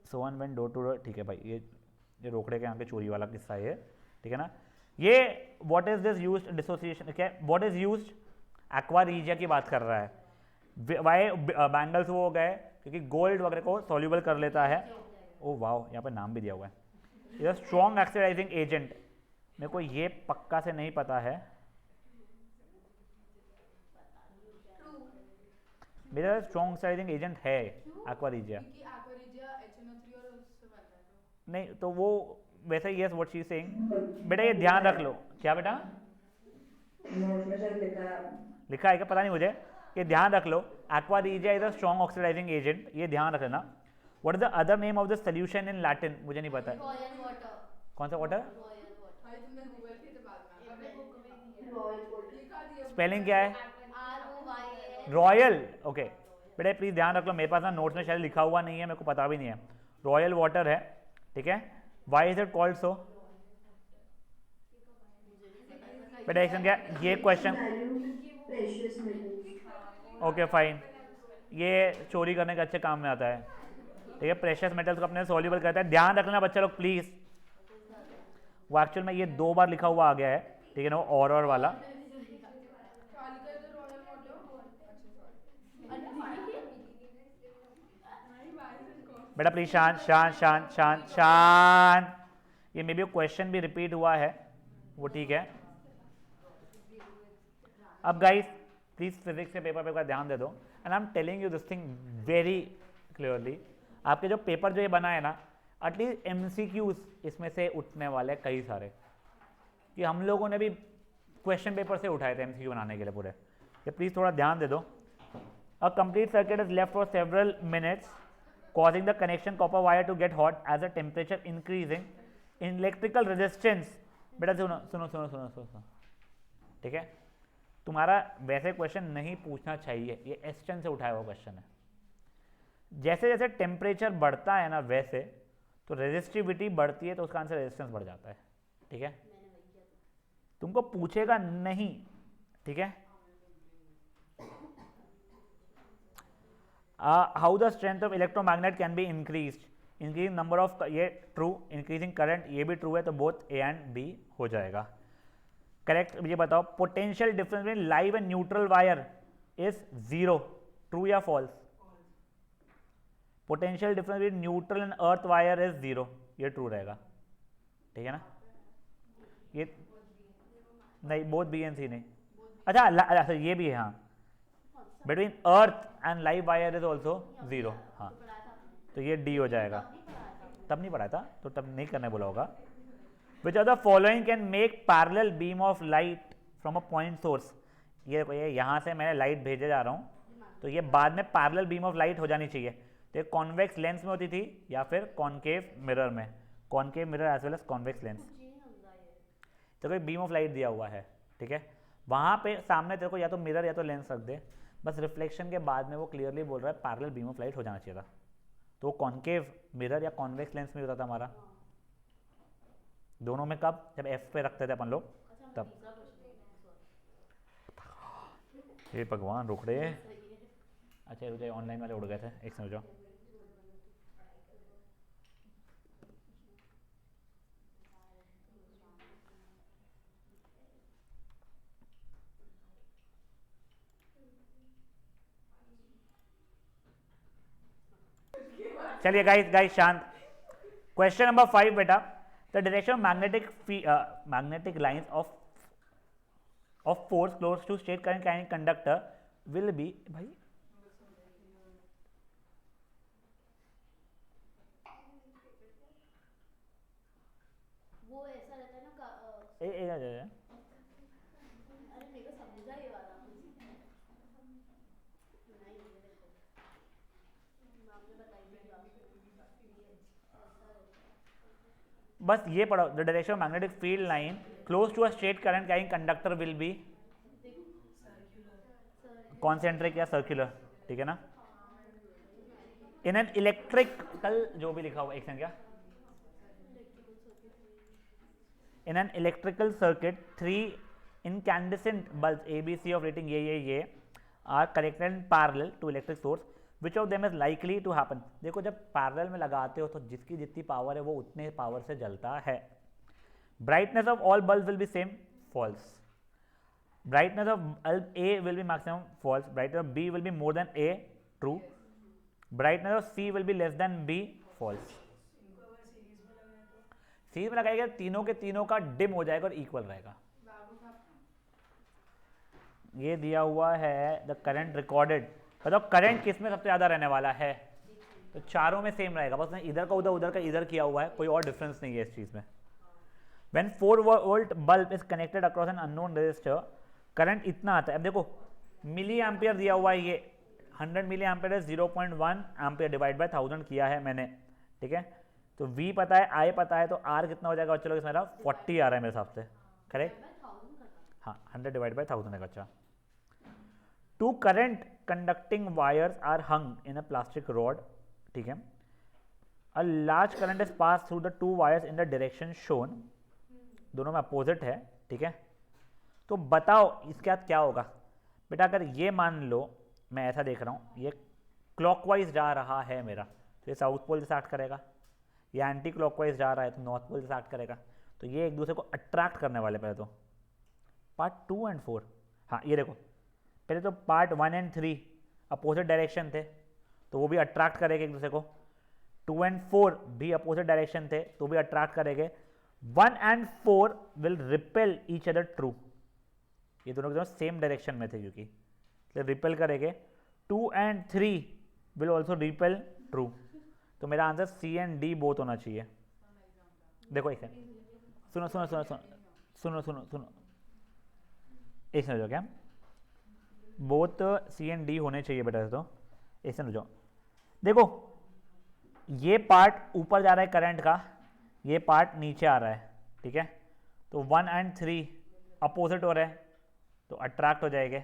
Speaker 1: So one when door to door, ठीक है भाई, ये रोकड़े के यहाँ पे चोरी वाला किस्सा है ये, ठीक है ना। ये what is this used dissociation, क्या what is used, aqua regia की बात कर रहा है। वाई बैंगल्स वो हो गए क्योंकि गोल्ड वगैरह को सॉल्यूबल कर लेता है। ओ वाओ, यहाँ पे नाम भी दिया हुआ है, ये स्ट्रॉन्ग ऑक्सीडाइजिंग एजेंट, मेरे को ये पक्का से नहीं पता है, मेरा स्ट्रॉन्ग ऑक्सीडाइजिंग एजेंट है एक्वा रीजिया।
Speaker 3: क्योंकि एक्वारीजिया HNO3 और उससे बनता है तो
Speaker 1: नहीं तो वो वैसे ही, yes what she is saying. बेटा ये ध्यान रख लो, क्या बेटा
Speaker 5: नोट में शायद
Speaker 1: लिखा है क्या पता नहीं मुझे, ये ध्यान रख लो, aqua regia is a strong oxidising agent, ये ध्यान रख लेना। What is the other name of the solution in Latin, मुझे नहीं पता है।
Speaker 2: रॉयल वाटर,
Speaker 1: कौन सा वाटर,
Speaker 2: रॉयल वाटर,
Speaker 3: भाई तुमने गूगल किया तो बाद में
Speaker 2: अपने बुक में दिया
Speaker 5: रॉयल कोल्ड
Speaker 3: लिखा दिया
Speaker 1: स्पेलिंग क्या है,
Speaker 2: ROYL,
Speaker 1: रॉयल, ओके बेटा प्लीज ध्यान रख लो, मेरे पास ना नोट्स में शायद लिखा हुआ नहीं है, मेरे को पता भी नहीं है। रॉयल वाटर है, ठीक है। Why is it called so, बेटा एक क्या ये question,
Speaker 5: precious metals.
Speaker 1: Okay fine, ये चोरी करने के अच्छे काम में आता है, ठीक है। प्रेशियस मेटल्स को अपने सॉल्यूबल करता है, ध्यान रखना बच्चा लोग प्लीज, वो एक्चुअल में ये 2 बार लिखा हुआ आ गया है, ठीक है ना, वो और वाला। बेटा प्लीज शांत शांत शांत शांत शांत, ये मे बी क्वेश्चन भी रिपीट हुआ है, वो ठीक है। अब गाइस प्लीज फिजिक्स के पेपर पे एक बार ध्यान दे दो, and I am telling you this thing very clearly, आपके जो पेपर जो ये बना है ना, एटलीस्ट MCQs इसमें से उठने वाले कई सारे, कि हम लोगों ने भी क्वेश्चन पेपर से उठाए थे MCQ बनाने के लिए पूरे, ये प्लीज थोड़ा ध्यान दे दो। A complete circuit is left for several minutes causing the connection copper wire to get hot as the temperature increasing in electrical resistance। बेटा सुनो सुनो सुनो सुनो सुनो, ठीक है, तुम्हारा वैसे क्वेश्चन नहीं पूछना चाहिए, ये एस्टन से उठाया हुआ क्वेश्चन है। जैसे जैसे टेम्परेचर बढ़ता है ना, वैसे तो रेजिस्टिविटी बढ़ती है, तो उसका आंसर रेजिस्टेंस बढ़ जाता है, ठीक है। तुमको पूछेगा नहीं, ठीक है। How the strength of electromagnet can be increased, increasing number of, ये ट्रू, इंक्रीजिंग करंट ये भी ट्रू है, तो बोथ A एंड B हो जाएगा करेक्ट। मुझे बताओ potential difference between live and neutral wire is 0, true या false. Potential difference between neutral and earth wire is 0, ये ट्रू रहेगा, ठीक है ना। ये नहीं, बोथ B एंड C नहीं, अच्छा ये भी है, हाँ, between earth and live wire is also 0, हाँ, तो ये D हो जाएगा। तब नहीं पढ़ा था तो तब नहीं करने बोला होगा। Which are the following can make parallel beam of light from a point source, ये देखो, ये यहाँ से मैं लाइट भेजे जा रहा हूँ, तो ये बाद में पैरेलल बीम ऑफ लाइट हो जानी चाहिए, तो ये कॉन्वेक्स लेंस में होती थी या फिर कॉनकेव मिरर में, concave mirror as well as convex lens. तो कोई बीम ऑफ लाइट दिया हुआ है, ठीक है, वहाँ पे सामने तेरे को या तो मिरर या तो लेंस रख दे, बस रिफ्लेक्शन के बाद में वो क्लियरली बोल रहा है पैरेलल बीम ऑफ लाइट हो जाना चाहिए था, तो कॉनकेव मिरर या कॉन्वेक्स लेंस में होता था हमारा, दोनों में कब, जब F पे रखते थे अपन लोग तब। हे भगवान रोकड़े, अच्छा रुक जाए, ऑनलाइन वाले उड़ गए थे, एक समझो। चलिए गाइस गाइस शांत। क्वेश्चन नंबर 5 बेटा, the direction of magnetic lines of force close to straight current carrying conductor will be, भाई
Speaker 2: वो ऐसा रहता है ना
Speaker 1: ए
Speaker 2: अरे मेरे को समझा ये वाला
Speaker 1: बस ये पढ़ो, the direction of magnetic field line close to a straight current carrying conductor will be concentric या सर्कुलर, ठीक है ना। इन एन इलेक्ट्रिकल, जो भी लिखा हुआ एक सेकंड, क्या in an electrical circuit 3 incandescent bulbs A, B, C of rating ये are connected in parallel to electric source, which of them is likely to happen? देखो जब पैरेलल में लगाते हो तो जिसकी जितनी पावर है वो उतने पावर से जलता है. Brightness of all bulbs will be same, false. Brightness of bulb A will be maximum, false. Brightness of B will be more than A, true. Brightness of C will be less than B, false. Series में लगाएगा तीनों के तीनों का dim हो जाएगा और equal रहेगा. ये दिया हुआ है द करंट रिकॉर्डेड. बताओ करंट किस में सबसे ज्यादा रहने वाला है? तो चारों में सेम रहेगा, बस इधर का उधर, उधर का इधर किया हुआ है, कोई और डिफरेंस नहीं है इस चीज में. When 4 volt bulb is connected across an unknown resistor, current इतना आता है. अब देखो मिली एम्पियर दिया हुआ है, ये 100 मिली एम्पियर है, 0.1 एम्पियर डिवाइड बाय 1000 किया है मैंने. ठीक है, तो V पता है, I पता है, तो R कितना हो जाएगा? चलो इसमें 40 आ रहा है मेरे हिसाब से. करेक्ट? हाँ, 100 डिवाइड बाय 1000 है. अच्छा, 2 current conducting wires are hung in a plastic rod. ठीक है, a large current is pass through the 2 wires in the direction shown. दोनों में अपोजिट है. ठीक है, तो बताओ इसके बाद क्या होगा? बेटा अगर ये मान लो मैं ऐसा देख रहा हूँ, ये क्लॉकवाइज जा रहा है मेरा, तो ये साउथ पोल से एक्ट करेगा. ये एंटी क्लॉकवाइज जा रहा है तो नॉर्थ पोल से एक्ट करेगा. तो ये एक दूसरे को अट्रैक्ट करने वाले. पहले तो पार्ट 2 एंड 4, हाँ ये देखो, पहले तो पार्ट 1 एंड 3 अपोजिट डायरेक्शन थे तो वो भी अट्रैक्ट करेंगे एक दूसरे को. 2 एंड 4 भी अपोजिट डायरेक्शन थे तो भी अट्रैक्ट करेंगे. 1 and 4 will repel each other, true. ये दोनों के दोनों सेम डायरेक्शन में थे क्योंकि रिपेल करेंगे. 2 and 3 will also repel, true. तो मेरा answer C and D both होना चाहिए. देखो एक सुनो सुनो सुनो सुनो सुनो सुनो सुनो एक समझो क्या, बोथ C एंड D होने चाहिए बेटा. तो एक समझो, देखो ये पार्ट ऊपर जा रहा है करंट का, ये पार्ट नीचे आ रहा है. ठीक है, तो 1 एंड 3 अपोजिट हो रहे हैं तो अट्रैक्ट हो जाएंगे.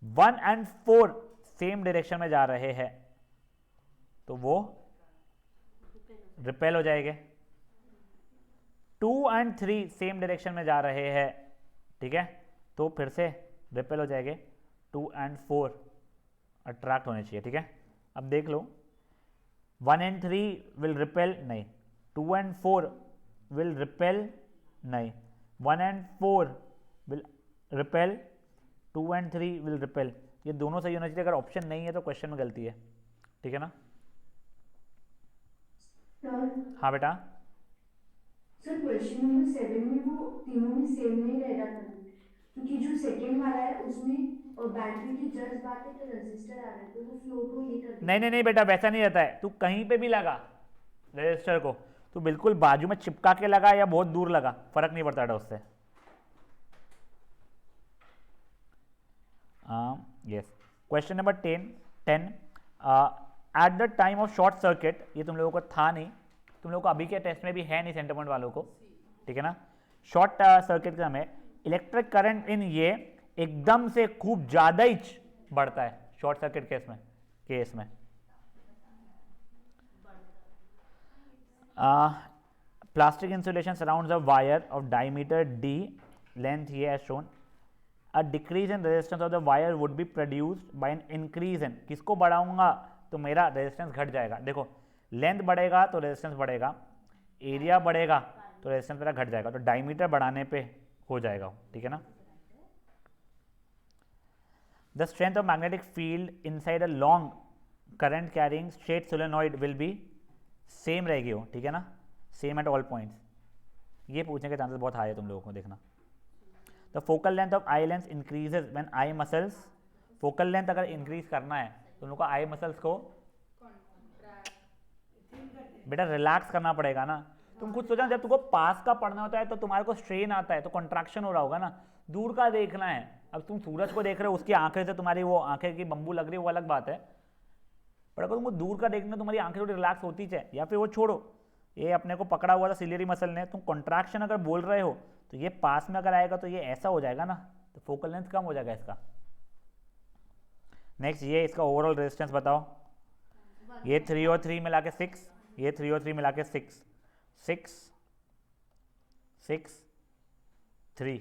Speaker 1: 1 एंड 4 सेम डायरेक्शन में जा रहे हैं तो वो रिपेल हो जाएंगे. 2 एंड 3 सेम डायरेक्शन में जा रहे हैं. ठीक है, तो फिर से रिपेल हो जाएंगे. 2 एंड 4 अट्रैक्ट होने चाहिए. ठीक है, अब देख लो 1 एंड 3 विल रिपेल, नहीं. 2 एंड 4 विल रिपेल, नहीं. 1 and 4 will repel, 2 and 3 will repel. ये दोनों सही होना चाहिए. अगर ऑप्शन नहीं है तो क्वेश्चन में गलती है. ठीक है ना? हाँ बेटा.
Speaker 5: सर क्वेश्चन नंबर 7 में वो तीनों में सेम नहीं रह रहा था, क्योंकि जो सेकंड वाला है उसमें और बैटरी की जस्ट बात है तो रेजिस्टर आ रहा है तो वो फ्लो को ये कर.
Speaker 1: नहीं नहीं नहीं बेटा, वैसा नहीं रहता है. तू कहीं पे भी लगा रजिस्टर को, तू बिल्कुल बाजू में चिपका के लगा या बहुत दूर लगा, फर्क नहीं पड़ता था उससे. Yes, question number 10. At the time of short circuit, ये तुम लोगों को था नहीं, तुम लोगों को अभी के टेस्ट में भी है नहीं सेंटर पॉइंट वालों को. ठीक है ना? शॉर्ट सर्किट के समय इलेक्ट्रिक करंट इन ये एकदम से खूब ज्यादा ही बढ़ता है शॉर्ट सर्किट केस में. Plastic insulation surrounds a wire of diameter D, length ये as shown. A decrease in resistance of the wire would be produced by an increase in, किसको बढ़ाऊंगा तो मेरा रेजिस्टेंस घट जाएगा. देखो लेंथ बढ़ेगा तो रेजिस्टेंस बढ़ेगा, एरिया बढ़ेगा तो रेजिस्टेंस मेरा घट जाएगा. तो डायमीटर बढ़ाने पे हो जाएगा. ठीक है ना? The strength of magnetic field inside a long current carrying straight solenoid will be same रहेगी वो. ठीक है ना? Same at all points. ये पूछने के चांसेस बहुत हाई है तुम लोगों को. देखना, the focal length of eye lens increases when eye muscles. Focal length अगर इंक्रीज करना है तो तुम लोग को आई मसल्स को बेटा रिलैक्स करना पड़ेगा ना. तुम खुद सोचो, जब तुमको पास का पढ़ना होता है तो तुम्हारे को स्ट्रेन आता है तो कॉन्ट्रैक्शन हो रहा होगा ना. दूर का देखना है. अब तुम सूरज को देख रहे हो, उसकी आंखें से तुम्हारी वो आंखें की बम्बू लग रही है, वो अलग बात है. पर अगर तुमको दूर का देखना, तुम्हारी आंखें थोड़ी रिलैक्स होती चाहिए. या फिर वो छोड़ो, ये अपने को पकड़ा हुआ था सिलियरी मसल ने, तुम कॉन्ट्रैक्शन अगर बोल रहे हो तो ये पास में अगर आएगा तो ये ऐसा हो जाएगा ना, तो फोकल लेंथ कम हो जाएगा इसका. नेक्स्ट, ये इसका ओवरऑल रेजिस्टेंस बताओ. ये 3 और 3 मिला के 6, ये 3 और 3 मिला के 6, 6, 6, 3.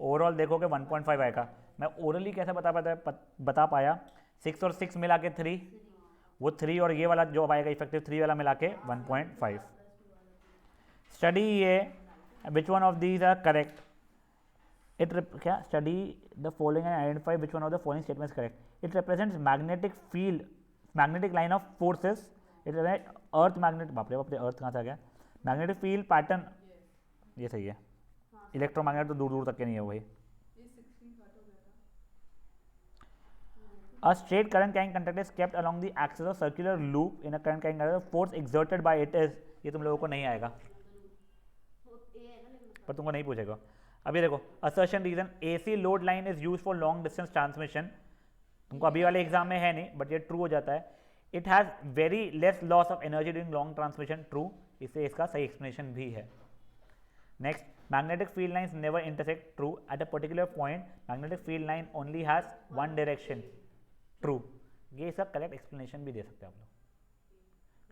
Speaker 1: ओवरऑल देखोगे 1.5 आएगा। मैं ओरली कैसे बता पाया 6 और 6 मिला के 3, वो 3 और ये वाला जो आएगा इफेक्टिव 3 वाला मिला के 1.5। स्टडी ये which one of these are correct, क्या study the following and identify which one of the following statements correct. It represents magnetic field, magnetic line of forces, it earth magnet, बाप रे अर्थ कहाँ से आ गया, मैग्नेटिक फील्ड पैटर्न, ये सही है। Electromagnet तो दूर दूर तक के नहीं है वही।
Speaker 3: ये 16 कट हो गया था।
Speaker 1: A straight current carrying conductor is kept along the axis of circular loop in a current carrying conductor. Force exerted by it is, ये तुम लोगों को नहीं आएगा पर तुमको नहीं पूछेगा। अभी देखो assertion reason, AC load line is used for long distance transmission, तुमको अभी वाले एग्जाम में है नहीं बट ये ट्रू हो जाता है। It has very less loss of energy during long transmission, true, इससे इसका सही explanation भी है। Next, magnetic field lines never intersect, true, at a particular point magnetic field line only has one direction, true. ये इसका correct explanation भी दे सकते हैं आप लोग,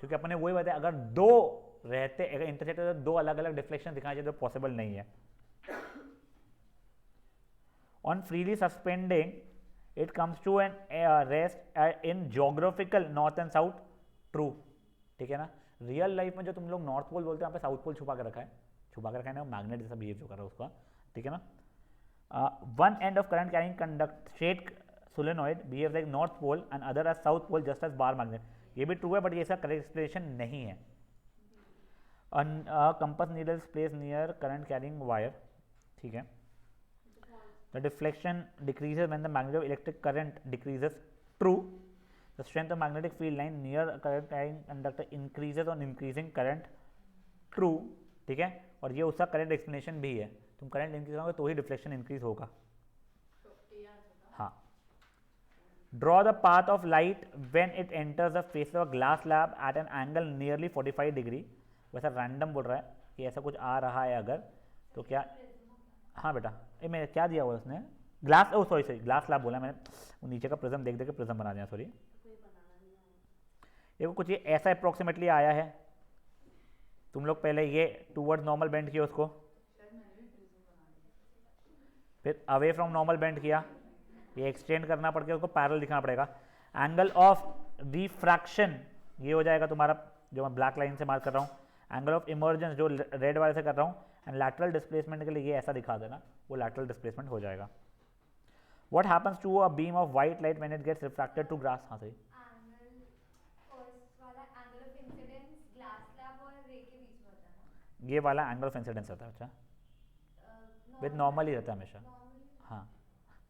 Speaker 1: क्योंकि अपने वही बताया अगर दो रहते, अगर इंटरसेक्ट तो दो अलग अलग डिफ्लेक्शन दिखाई जाए तो पॉसिबल नहीं है। On freely suspending it comes to an rest in geographical north and south, true, ठीक है ना। रियल लाइफ में जो तुम लोग नॉर्थ पोल बोलते हैं, यहाँ पे साउथ पोल छुपा के रखा है, ना, मैग्नेट जैसा बिहेव जो कर रहा है उसका, ठीक है ना। One end of current carrying conduct straight solenoid behave like north pole and other as south pole just as bar magnet, ये भी ट्रू है बट ये इसका करेक्ट एक्सप्लेनेशन नहीं है। Compass needle is place near current carrying wire, ठीक है। The deflection decreases when the magnet of electric current decreases, true. The strength of magnetic field line near current carrying conductor increases on increasing current, true, ठीक है। और ये उसका correct explanation भी है, तुम करंट इंक्रीज होगा तो ही डिफ्लेक्शन इंक्रीज होगा। हाँ। Draw the path of light when it enters the face of glass slab at an angle nearly 45 degree, वैसा रैंडम बोल रहा है कि ऐसा कुछ आ रहा है अगर तो क्या, हाँ बेटा ये मैं क्या दिया हुआ उसने, ग्लास, ओ सॉरी ग्लास स्लैब बोला मैंने, वो नीचे का प्रिज्म देख के प्रिज्म बना दिया, सॉरी। ये कुछ ये ऐसा अप्रोक्सीमेटली आया है, तुम लोग पहले ये टूवर्ड्स नॉर्मल बेंड किया उसको, फिर अवे फ्रॉम नॉर्मल बेंड किया, ये एक्सटेंड करना पड़ के उसको पैरेलल दिखाना पड़ेगा। एंगल ऑफ रिफ्रैक्शन ये हो जाएगा तुम्हारा, जो मैं ब्लैक लाइन से मार्क कर रहा हूँ, एंगल ऑफ इमर्जेंस जो रेड वाले से कर रहा हूँ, एंड लैटरल डिस्प्लेसमेंट के लिए ये ऐसा दिखा देना, वो लैटरल डिस्प्लेसमेंट हो जाएगा। What happens to a beam of white light when it gets refracted to glass, हाँ सही, ये वाला एंगल ऑफ इंसिडेंस रहता है, अच्छा विद नॉर्मल ही रहता है हमेशा, हाँ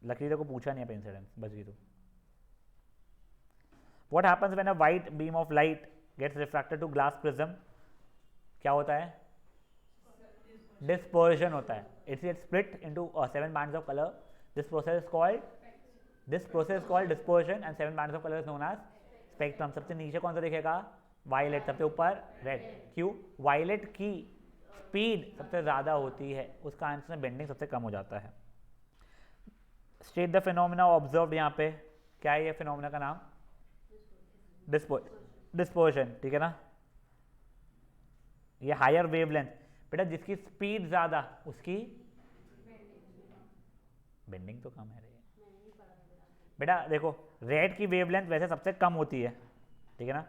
Speaker 1: लकीर को पूछा नहीं है इंसिडेंस, बच गई तू। What happens when a white beam of light gets refracted to glass prism, क्या होता है, डिस्पर्शन होता है, it's split into 7 bands of colour, this process is called dispersion and 7 bands of colour is known as spectrum. सबसे नीचे कौन सा दिखेगा, वायलेट, सबसे ऊपर रेड, क्यों, वायलेट की स्पीड सबसे ज़्यादा होती है, उसका आंसर में बेंडिंग सबसे कम हो जाता है। स्टेट द फिनोमिना ऑब्जर्व्ड, यहाँ पे क्या है ये फिनोमिना का नाम, डिस्पर्शन, ठीक है ना। ये हायर वेवलेंथ, बेटा जिसकी स्पीड ज़्यादा उसकी बेंडिंग तो कम है रे बेटा। देखो रेड की वेवलेंथ वैसे सबसे कम होती है, ठीक है ना,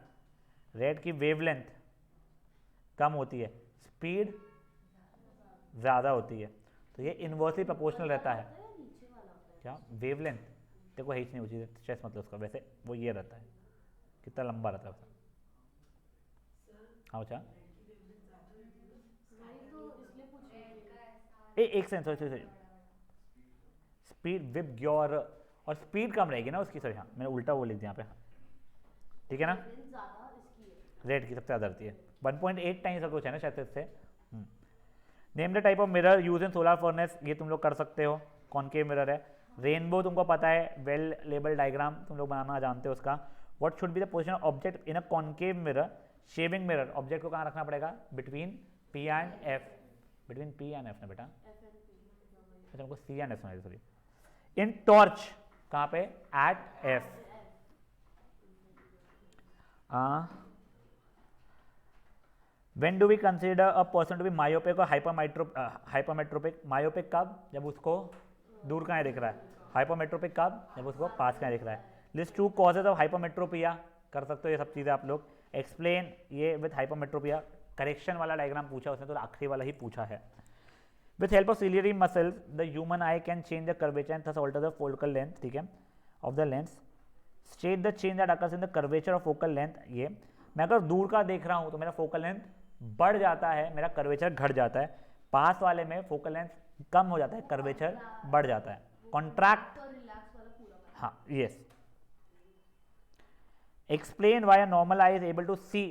Speaker 1: रेड की वेवलेंथ कम होती है, स्पीड ज़्यादा होती है, तो ये इन्वर्सली प्रोपोर्शनल रहता है। क्या वेवलेंथ, देखो हिच नहीं होती, स्ट्रेस मतलब उसका, वैसे वो ये रहता है, कितना लंबा रहता है उसका, हाँ अच्छा एक sense, sorry speed with your, और स्पीड कम रहेगी ना उसकी, सॉरी हाँ मैंने उल्टा वो लिख दिया यहाँ पे, ठीक है ना, रेड की सबसे ज़्यादा रहती है, 1.8 टाइम्स कुछ है ना शायद इससे। Name the type of mirror use in solar furnace, ये तुम लोग कर सकते हो, कॉनकेव मिरर है। रेनबो तुमको पता है, वेल लेबल डायग्राम तुम लोग बनाना जानते हो उसका। What should be the position of object in a concave mirror, shaving mirror, object को कहाँ रखना पड़ेगा, between P and F, between P and F ना बेटा, अच्छा हमको सी एंड एफ सुना, सॉरी। इन टॉर्च कहाँ पे, at F. When do we consider a person to be myopic or hypermetropic? Myopic कब, जब उसको दूर कहाँ दिख रहा है, हाइपोमेट्रोपिक कब, जब उसको पास कहाँ दिख रहा है। लिस्ट 2 कॉजेज ऑफ हाइपोमेट्रोपिया, कर सकते हो ये सब चीज़ें आप लोग। एक्सप्लेन ये विथ हाइपोमेट्रोपिया, करेक्शन वाला डायग्राम पूछा उसने तो आखिरी वाला ही पूछा है। With help of ciliary muscles the human eye can change the curvature and thus alter the focal length, ठीक है, of the lens. State the change that occurs in the curvature of focal length. ये मैं अगर दूर का देख रहा हूँ तो मेरा फोकल लेंथ बढ़ जाता है, मेरा कर्वेचर घट जाता है। पास वाले में फोकल लेंथ कम हो जाता है, कर्वेचर बढ़ जाता है। कॉन्ट्रैक्ट,
Speaker 2: और रिलैक्स वाला पूरा करना।
Speaker 1: हाँ, yes. Explain why normal eye is able to see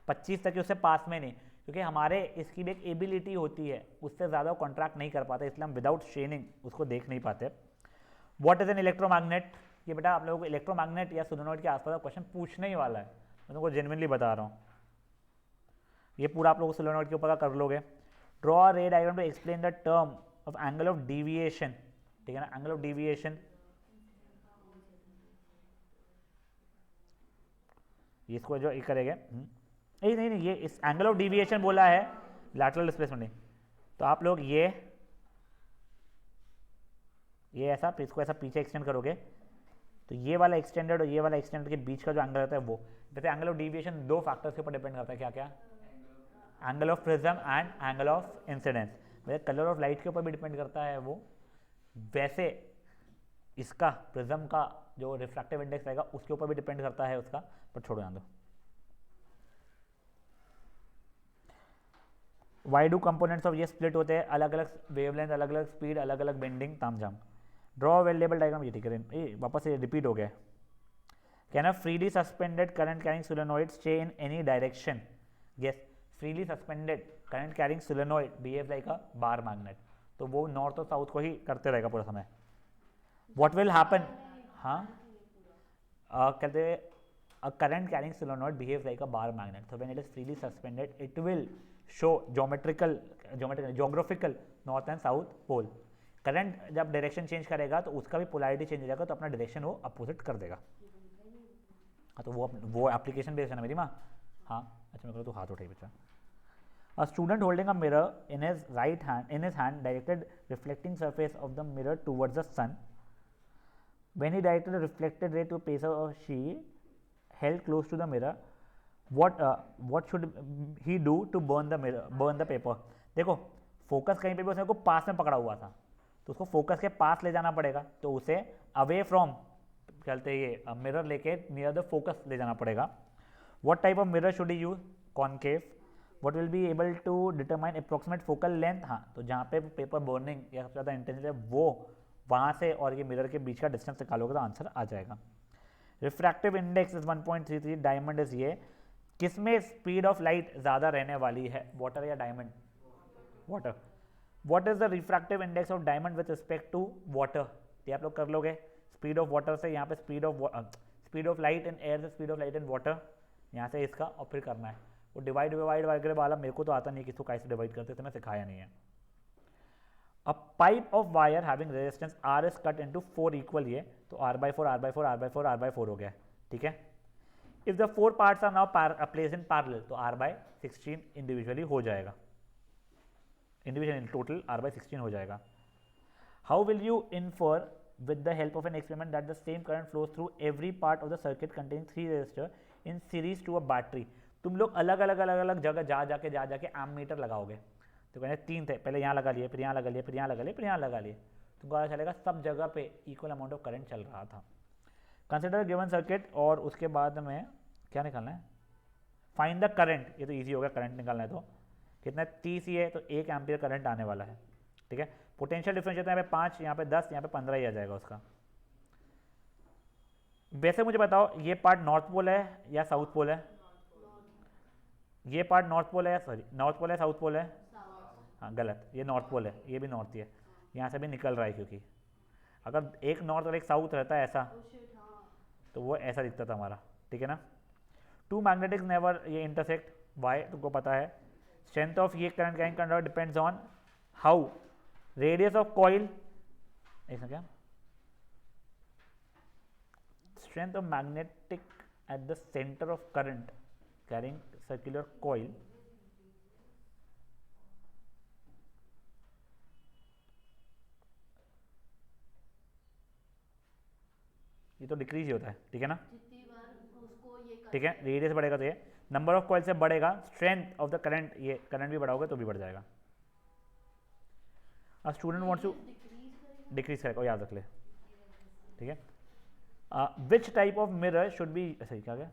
Speaker 1: 25 तक, उससे पास में नहीं, क्योंकि हमारे इसकी भी एक एबिलिटी होती है, उससे ज़्यादा कॉन्ट्रैक्ट नहीं कर पाते, इसलिए हम विदाउट स्ट्रेनिंग उसको देख नहीं पाते। व्हाट इज एन इलेक्ट्रोमैग्नेट, ये बेटा आप लोगों को इलेक्ट्रोमैग्नेट या सोलेनॉइड के आसपास का क्वेश्चन पूछने ही वाला है, मैं तुमको जेन्युइनली बता रहा हूँ। ये पूरा आप लोग सोलेनॉइड के ऊपर का कर लोगे। Draw a ray diagram to explain the term of angle of deviation, ठीक है ना, एंगल ऑफ डेविएशन। इसको जो ये करेंगे, नहीं नहीं नहीं, ये इस एंगल ऑफ डेविएशन बोला है, लैटरल डिस्प्लेसमेंट नहीं। तो आप लोग ये ऐसा, इसको ऐसा पीछे एक्सटेंड करोगे तो ये वाला एक्सटेंडेड और ये वाला एक्सटेंडेड के बीच का जो एंगल रहता है वो, जैसे एंगल ऑफ डेविएशन 2 फैक्टर्स के ऊपर डिपेंड करता है, क्या क्या, angle of prism and angle of incidence. वैसे कलर ऑफ लाइट के ऊपर भी डिपेंड करता है वो, वैसे इसका प्रिज्म का जो रिफ्रैक्टिव इंडेक्स रहेगा उसके ऊपर भी डिपेंड करता है उसका, पर छोड़ो जान दो। वाई डू कंपोनेंट्स ऑफ ये स्प्लिट होते हैं, अलग अलग वेवलेंथ, अलग अलग स्पीड, अलग अलग बेंडिंग, तामझाम। ड्रॉ वेरिएबल डायग्राम, ये ठीक है, वापस ये रिपीट हो गया। Can a freely suspended current carrying solenoid stay in any direction, yes, freely suspended current carrying solenoid behave like a bar magnet, तो वो नॉर्थ और साउथ को ही करते रहेगा पूरा समय। व्हाट विल हैपन, हाँ, कहते a current carrying solenoid behaves like a bar magnet, so when it is freely suspended it will show geographical north and south pole। Current जब डायरेक्शन चेंज करेगा तो उसका भी पोलैरिटी चेंज हो जाएगा, तो अपना डायरेक्शन वो अपोजिट कर देगा। हाँ, तो वो एप्लीकेशन बेस्ड है ना मेरी माँ। हाँ, अच्छा, मैं तो हाथ उठाई बच्चा। A student holding a mirror in his hand directed reflecting surface of the mirror towards the sun. When he directed the reflected ray to a pacer or she held close to the mirror, what should he do to burn the paper? देखो, focus कहीं पे भी उसने को पास में पकड़ा हुआ था, तो उसको फोकस के पास ले जाना पड़ेगा, तो उसे अवे फ्रॉम चलते ये मिरर लेके नियर द फोकस ले जाना पड़ेगा। What type of mirror should he use? Concave. What will be able to determine approximate focal length? हाँ, तो जहाँ पे पेपर बर्निंग या सबसे ज़्यादा इंटेंसिटी है वो वहाँ से और ये मिरर के बीच का डिस्टेंस निकालोगे तो आंसर आ जाएगा। Refractive index is 1.33, diamond is ये। किसमें स्पीड ऑफ लाइट ज़्यादा रहने वाली है, वाटर या diamond? Water. What is the refractive index of diamond with respect to water? ये आप लोग कर लोगे। स्पीड ऑफ वाटर से यहाँ पे speed of light in air से speed of light in water, यहाँ से इसका और फिर करना है। वो डिवाइड वगैरह वाला मेरे को तो आता नहीं, किसको कैसे डिवाइड करते थे, मैं सिखाया नहीं है। A pipe of wire having resistance R is cut into 4 equal ये, तो R/4 R/4 R/4 R/4 हो गया, ठीक है। If the 4 parts are now placed in parallel, तो R/16 इंडिविजुअली हो जाएगा, इंडिविजुअली टोटल R/16 हो जाएगा। How will you infer with the help of an experiment that the same current flows through every part of the circuit containing 3 resistors in series to a battery? तुम लोग अलग अलग जगह जाके ammeter लगाओगे, तो कहते 3 थे, पहले यहाँ लगा लिए, फिर यहाँ लगा लिए, फिर यहाँ लगा लिए, फिर यहाँ लगा लिए, तुमको पता चलेगा सब जगह पे इक्वल अमाउंट ऑफ करंट चल रहा था। कंसिडर गिवन सर्किट, और उसके बाद में क्या निकालना है, फाइंड द करंट। ये तो ईजी होगा, करंट निकालना है तो कितना 30 ही है, तो 1 एम्पियर करंट आने वाला है, ठीक है। पोटेंशियल डिफरेंस यहाँ पे 5, यहाँ पे 10, यहाँ पे 15 ही आ जाएगा उसका। वैसे मुझे बताओ ये पार्ट नॉर्थ पोल है या साउथ पोल है? ये पार्ट नॉर्थ पोल है, सॉरी नॉर्थ पोल है साउथ पोल है? हाँ गलत, ये नॉर्थ पोल है, ये भी नॉर्थ ही है, यहाँ से भी निकल रहा है, क्योंकि अगर एक नॉर्थ और एक साउथ रहता है ऐसा तो वो ऐसा दिखता था हमारा, ठीक है ना। 2 मैग्नेटिक्स नेवर ये इंटरसेक्ट, वाई तुमको पता है। स्ट्रेंथ ऑफ ये current carrying conductor depends on how radius of coil, ऐसा क्या, strength of magnetic at the center of current carrying circular coil ये तो डिक्रीज ही होता है, ठीक है ना,
Speaker 2: जितनी बार उसको ये
Speaker 1: ठीक है, रेडियस बढ़ेगा तो ये नंबर ऑफ कॉइल से बढ़ेगा, स्ट्रेंथ ऑफ द करंट, ये करंट भी बढ़ाओगे तो भी बढ़ जाएगा। A student wants to decrease करेगा, याद रख ले, ठीक है। Which type of mirror should be, सही क्या गया,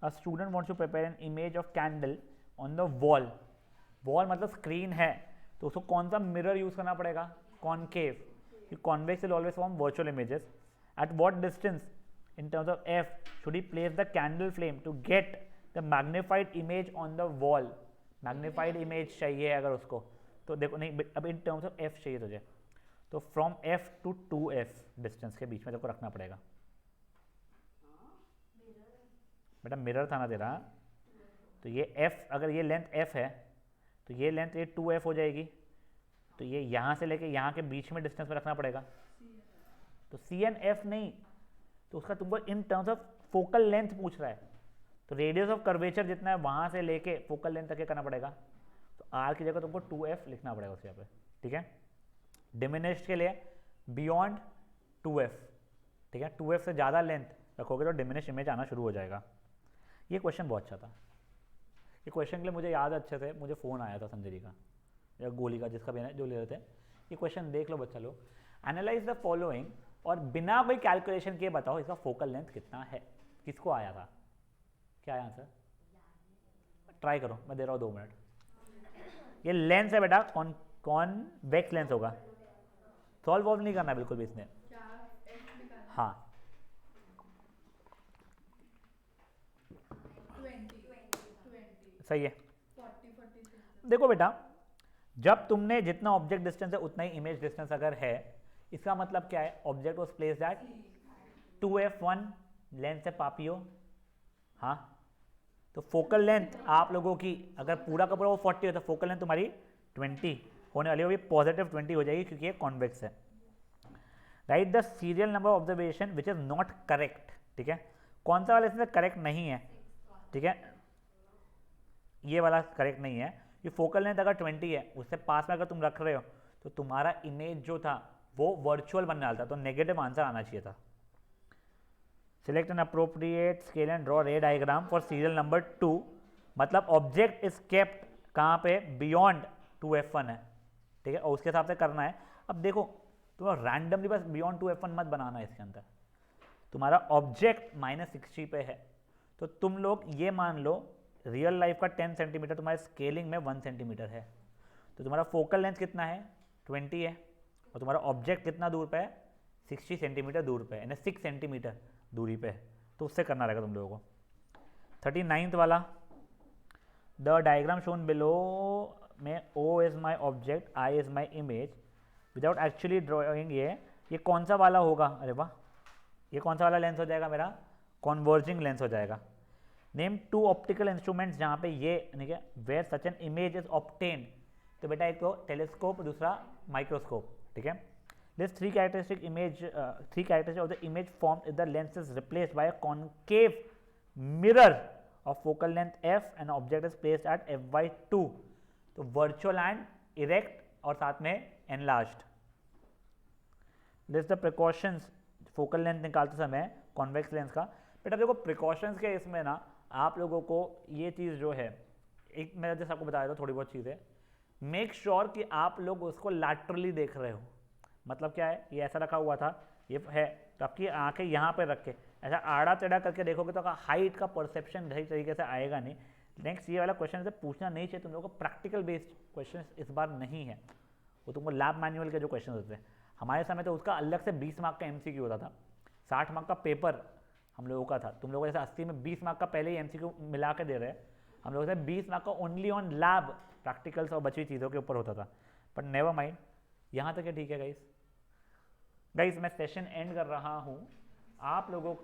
Speaker 1: a student wants to prepare an image of candle on the wall, wall मतलब स्क्रीन है, तो उसको कौन सा मिरर यूज करना पड़ेगा, concave, convex will always form virtual images. At what distance in terms of f should he place the candle flame to get the magnified image on the wall, magnified image चाहिए अगर उसको, तो देखो नहीं अब in terms of f चाहिए तुझे, तो from f to 2f distance के बीच में तेरे को रखना पड़ेगा। बेटा मिरर था ना तेरा, तो ये f अगर ये लेंथ f है तो ये लेंथ ये 2f हो जाएगी, तो ये यहाँ से लेके यहाँ के बीच में डिस्टेंस में रखना पड़ेगा, तो c and f नहीं, तो उसका तुमको in terms of focal length पूछ रहा है, तो रेडियस ऑफ कर्वेचर जितना है वहां से लेके फोकल लेंथ तक क्या करना पड़ेगा, तो आर की जगह तुमको 2f लिखना पड़ेगा उस यहाँ पे, ठीक है। डिमिनिश्ड के लिए बियॉन्ड 2f, ठीक है, 2f से ज़्यादा लेंथ रखोगे तो डिमिनिश इमेज आना शुरू हो जाएगा। ये क्वेश्चन बहुत अच्छा था, ये क्वेश्चन के लिए मुझे याद अच्छे से, मुझे फ़ोन आया था संजय जी का या गोली का, जिसका भी जो ले रहे थे, ये क्वेश्चन देख लो बच्चा लोग। एनालाइज द फॉलोइंग, और बिना कोई कैलकुलेशन किए बताओ इसका फोकल लेंथ कितना है, किसको आया था, क्या आया आंसर, ट्राई करो, मैं दे रहा हूँ 2 मिनट। ये लेंस है बेटा, कॉन्वेक्स लेंस होगा, सॉल्व वॉल्व नहीं करना बिल्कुल भी इसमें, हाँ
Speaker 3: 20
Speaker 1: सही है।
Speaker 3: 40
Speaker 1: देखो बेटा, जब तुमने जितना ऑब्जेक्ट डिस्टेंस है उतना ही इमेज डिस्टेंस अगर है, इसका मतलब क्या है, object was placed at 2f1 length से पापियो, हाँ, तो फोकल लेंथ आप लोगों की अगर पूरा का पूरा वो 40 है तो फोकल लेंथ तुम्हारी 20 होने वाली होगी, पॉजिटिव 20 हो जाएगी क्योंकि ये कॉन्वेक्स है। Right the serial number observation which is not correct, ठीक है, कौन सा वाला इसमें करेक्ट नहीं है, ठीक है, ये वाला करेक्ट नहीं है, ये फोकल लेंथ अगर 20 है उससे पास में अगर तुम रख रहे हो तो तुम्हारा इमेज जो था वो वर्चुअल बनने वाला था, तो नेगेटिव आंसर आना चाहिए था। Select an appropriate scale and draw रे डायग्राम फॉर सीरियल नंबर 2, मतलब ऑब्जेक्ट इज केप्ट कहाँ पे, बियॉन्ड 2f1 है, ठीक है, और उसके हिसाब से करना है। अब देखो तुम रैंडमली बस बियॉन्ड 2f1 मत बनाना है, इसके अंदर तुम्हारा ऑब्जेक्ट -60 पे है, तो तुम लोग ये मान लो रियल लाइफ का 10 सेंटीमीटर तुम्हारे स्केलिंग में 1 सेंटीमीटर है, तो तुम्हारा फोकल लेंथ कितना है 20 है, और तुम्हारा ऑब्जेक्ट कितना दूर पे है 60 सेंटीमीटर दूर पे है, यानी 6 सेंटीमीटर दूरी पे है, तो उससे करना रहेगा तुम लोगों को। 39th वाला, द डायग्राम शोन बिलो में O is my object, I is my image, without actually drawing, ये कौन सा वाला होगा, अरे वाह, ये कौन सा वाला लेंस हो जाएगा मेरा, कॉन्वर्जिंग लेंस हो जाएगा। नेम 2 ऑप्टिकल इंस्ट्रूमेंट्स जहाँ पे ये ठीक है where such an image is obtained, तो बेटा एक तो टेलीस्कोप, दूसरा माइक्रोस्कोप, ठीक है। This 3 characteristic of the image formed if the lens is replaced by a concave mirror of focal length f and object is placed at f/2, तो virtual and erect और साथ में enlarged. List the precautions focal length निकालते समय convex lens का। बेटा देखो precautions के इसमें ना आप लोगों को ये चीज़ जो है, एक मैं जैसे आपको बताया था थोड़ी बहुत चीज़ें, मेक श्योर कि आप लोग उसको लैटरली देख रहे हो, मतलब क्या है, ये ऐसा रखा हुआ था, ये है, तो आपकी आंखें यहाँ पे रख के ऐसा आड़ा टेढ़ा करके देखोगे तो आपका हाइट का परसेप्शन सही तरीके से आएगा नहीं। नेक्स्ट ये वाला क्वेश्चन से पूछना नहीं चाहिए तुम लोगों को, प्रैक्टिकल बेस्ड क्वेश्चन इस बार नहीं है, वो तुमको लैब मैनुअल के जो क्वेश्चन होते हैं, हमारे समय तो उसका अलग से 20 मार्क का MCQ होता था, 60 मार्क का पेपर हम लोगों का था, तुम लोगों जैसे 80 में 20 मार्क का पहले ही MCQ मिला के दे रहे हैं, हम लोगों से 20 मार्क का ओनली ऑन लैब प्रैक्टिकल्स और बची चीज़ों के ऊपर होता था, बट नेवर माइंड, यहाँ तक है, ठीक है गाइस। मैं सेशन एंड कर रहा हूँ, आप लोगों को